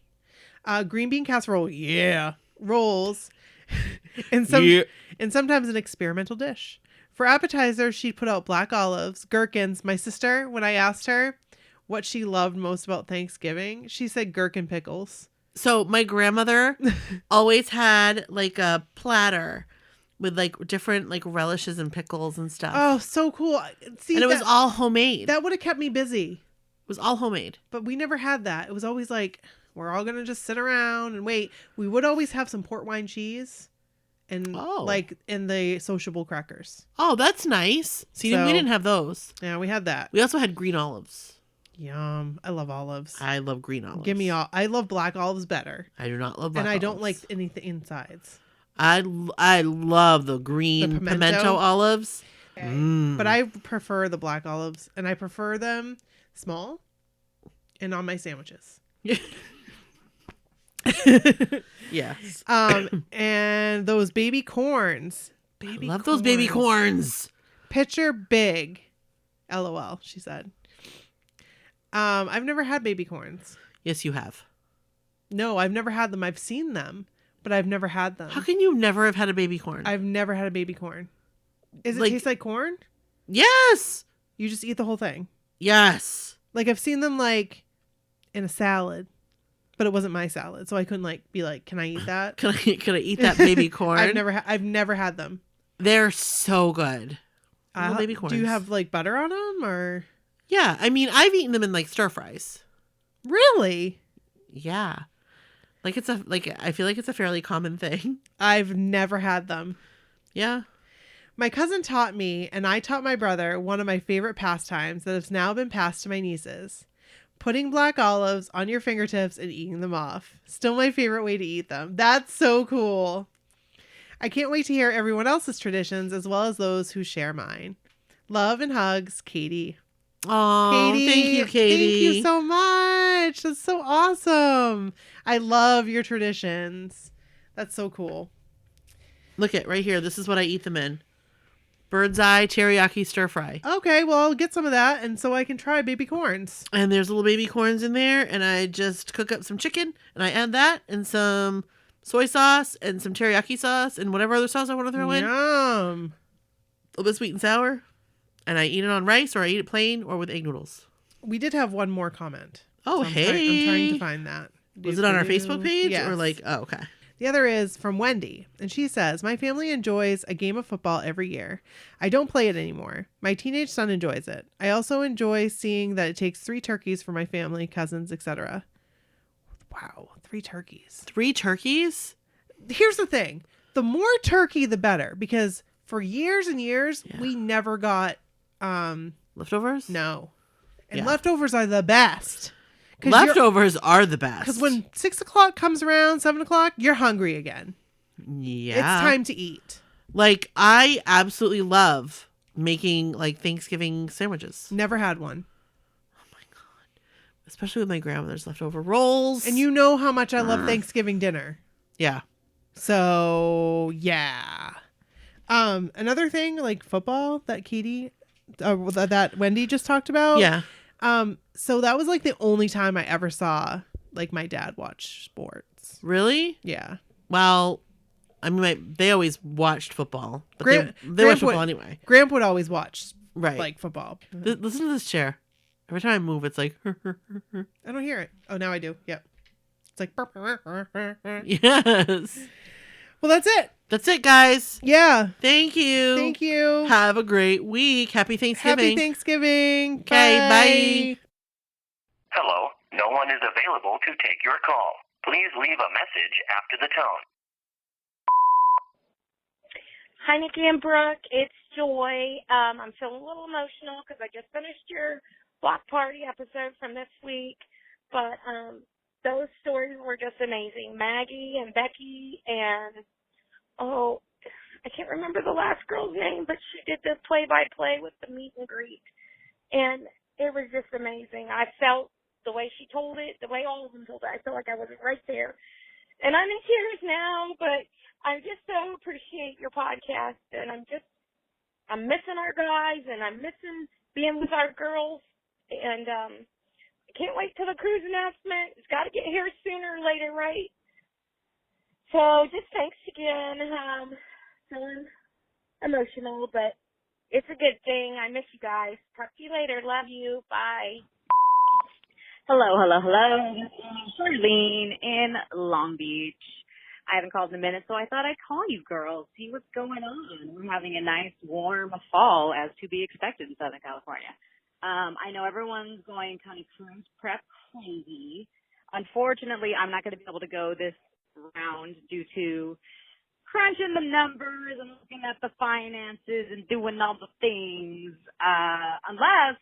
Green bean casserole. Yeah. Rolls. and sometimes an experimental dish. For appetizers, she'd put out black olives, gherkins. My sister, when I asked her what she loved most about Thanksgiving, she said gherkin pickles. So my grandmother always had like a platter with like different like relishes and pickles and stuff. Oh, so cool. See, and it was all homemade. That would have kept me busy. It was all homemade. But we never had that. It was always like, we're all going to just sit around and wait. We would always have some port wine cheese and like in the sociable crackers. Oh, that's nice. See, we didn't have those. Yeah, we had that. We also had green olives. Yum. I love olives. I love green olives. Give me all. I love black olives better. I do not love black olives. And I don't like anything insides. I love the green pimento olives. Okay. But I prefer the black olives, and I prefer them small and on my sandwiches. Yes. And those baby corns. I love those baby corns. Picture big. LOL, she said. I've never had baby corns. Yes, you have. No, I've never had them. I've seen them, but I've never had them. How can you never have had a baby corn? I've never had a baby corn. Does it taste like corn? Yes. You just eat the whole thing? Yes. Like I've seen them like in a salad, but it wasn't my salad, so I couldn't like be like, "Can I eat that? Can I eat that baby corn?" I've never had them. They're so good. Baby corns. Do you have like butter on them or? Yeah, I mean, I've eaten them in like stir fries. Really? Yeah. I feel like it's a fairly common thing. I've never had them. Yeah. My cousin taught me, and I taught my brother, one of my favorite pastimes that has now been passed to my nieces. Putting black olives on your fingertips and eating them off. Still my favorite way to eat them. That's so cool. I can't wait to hear everyone else's traditions as well as those who share mine. Love and hugs, Katie. Oh, Katie, thank you, Katie. Thank you so much. That's so awesome. I love your traditions. That's so cool. Look at right here. This is what I eat them in. Bird's eye teriyaki stir fry. Okay, well, I'll get some of that, and so I can try baby corns. And there's little baby corns in there, and I just cook up some chicken, and I add that, and some soy sauce, and some teriyaki sauce, and whatever other sauce I want to throw in. Yum. A little bit sweet and sour. And I eat it on rice, or I eat it plain, or with egg noodles. We did have one more comment. Oh, so hey. I'm trying to find that. Was it on our Facebook page? Yes. Or like, oh, okay. The other is from Wendy, and she says, my family enjoys a game of football every year. I don't play it anymore. My teenage son enjoys it. I also enjoy seeing that it takes 3 turkeys for my family, cousins, etc. Wow, 3 turkeys. 3 turkeys? Here's the thing. The more turkey, the better, because for years and years, we never got... leftovers? No. And leftovers are the best. Leftovers are the best. Because when 6 o'clock comes around, 7 o'clock, you're hungry again. Yeah. It's time to eat. Like, I absolutely love making, like, Thanksgiving sandwiches. Never had one. Oh, my God. Especially with my grandmother's leftover rolls. And you know how much I love Thanksgiving dinner. Yeah. So, yeah. Another thing, like football, that Katie... that Wendy just talked about. Yeah. So that was like the only time I ever saw like my dad watch sports. Really? Yeah. Well, I mean, they always watched football, but they watch football anyway. Grandpa would always watch right like football. Listen to this chair. Every time I move, it's like. I don't hear it. Oh, now I do. Yep. It's like. Yes. Well, that's it. That's it, guys. Yeah. Thank you. Thank you. Have a great week. Happy Thanksgiving. Happy Thanksgiving. Okay, bye. Hello, no one is available to take your call. Please leave a message after the tone. Hi, Nikki and Brooke. It's Joy. I'm feeling a little emotional because I just finished your block party episode from this week. But those stories were just amazing. Maggie and Becky and, I can't remember the last girl's name, but she did the play-by-play with the meet and greet. And it was just amazing. I felt the way she told it, the way all of them told it. I felt like I was right there. And I'm in tears now, but I just so appreciate your podcast. And I'm missing our guys, and I'm missing being with our girls. And I can't wait till the cruise announcement. It's got to get here sooner or later, right? So just thanks again. Feeling emotional, but it's a good thing. I miss you guys. Talk to you later. Love you. Bye. Hello. This is Charlene in Long Beach. I haven't called in a minute, so I thought I'd call you girls, see what's going on. We're having a nice, warm fall, as to be expected in Southern California. I know everyone's going kind of cruise prep crazy. Unfortunately, I'm not going to be able to go this round due to crunching the numbers and looking at the finances and doing all the things, unless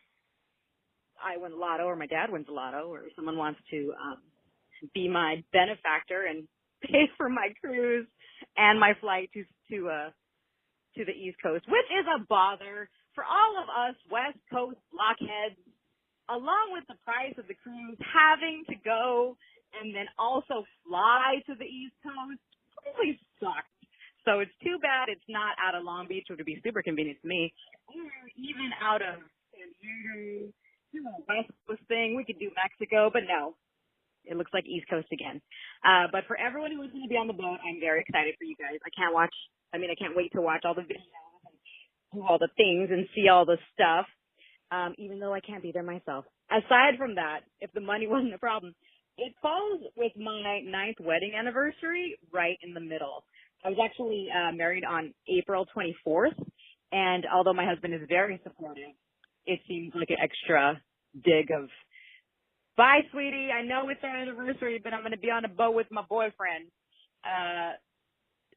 I win the lotto or my dad wins the lotto or someone wants to be my benefactor and pay for my cruise and my flight to the East Coast, which is a bother for all of us West Coast blockheads, along with the price of the cruise, having to go and then also fly to the East Coast really sucks. So it's too bad it's not out of Long Beach, which would be super convenient to me, or even out of San Diego, West Coast thing. We could do Mexico, but no. It looks like East Coast again. But for everyone who is going to be on the boat, I'm very excited for you guys. I can't wait to watch all the videos and do all the things and see all the stuff, even though I can't be there myself. Aside from that, if the money wasn't a problem, it falls with my 9th wedding anniversary right in the middle. I was actually married on April 24th, and although my husband is very supportive, it seems like an extra dig of, bye, sweetie. I know it's our anniversary, but I'm going to be on a boat with my boyfriend.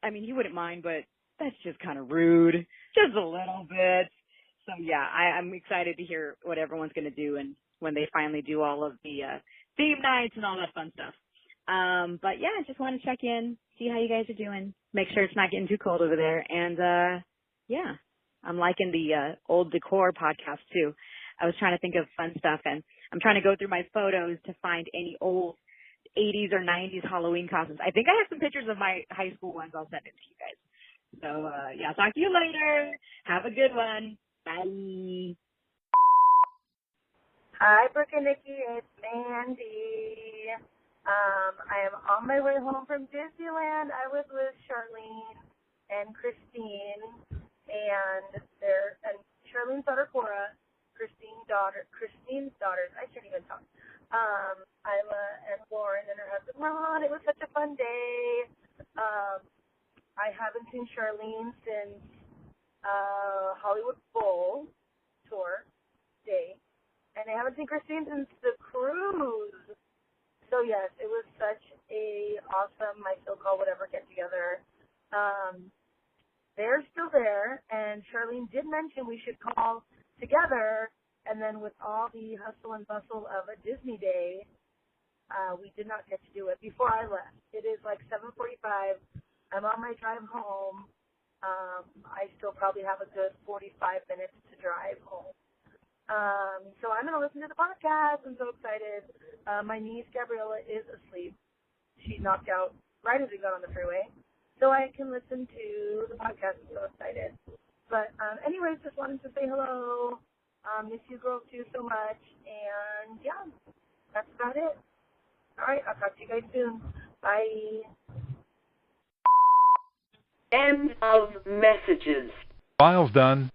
He wouldn't mind, but that's just kind of rude. Just a little bit. So, yeah, I'm excited to hear what everyone's going to do and when they finally do all of the theme nights and all that fun stuff. But, yeah, I just want to check in, see how you guys are doing, make sure it's not getting too cold over there. And, yeah, I'm liking the old decor podcast, too. I was trying to think of fun stuff, and I'm trying to go through my photos to find any old 80's or 90's Halloween costumes. I think I have some pictures of my high school ones. I'll send it to you guys. So, yeah, talk to you later. Have a good one. Bye. Hi, Brooke and Nikki. It's Mandy. I am on my way home from Disneyland. I was with Charlene and Christine, and Charlene's daughter, Cora, Christine's daughters, I can't even talk, Isla and Lauren and her husband Ron. It was such a fun day. I haven't seen Charlene since Hollywood Bowl tour day, and I haven't seen Christine since the cruise. So yes, it was such a awesome, my so-called whatever get-together. They're still there, and Charlene did mention we should call together, and then with all the hustle and bustle of a Disney day, we did not get to do it before I left. It is like 7:45. I'm on my drive home. I still probably have a good 45 minutes to drive home. So I'm going to listen to the podcast. I'm so excited. My niece, Gabriella, is asleep. She knocked out right as we got on the freeway. So I can listen to the podcast. I'm so excited. But anyways, just wanted to say hello. Miss you girls too so much. And yeah, that's about it. All right, I'll talk to you guys soon. Bye. End of messages. Files done.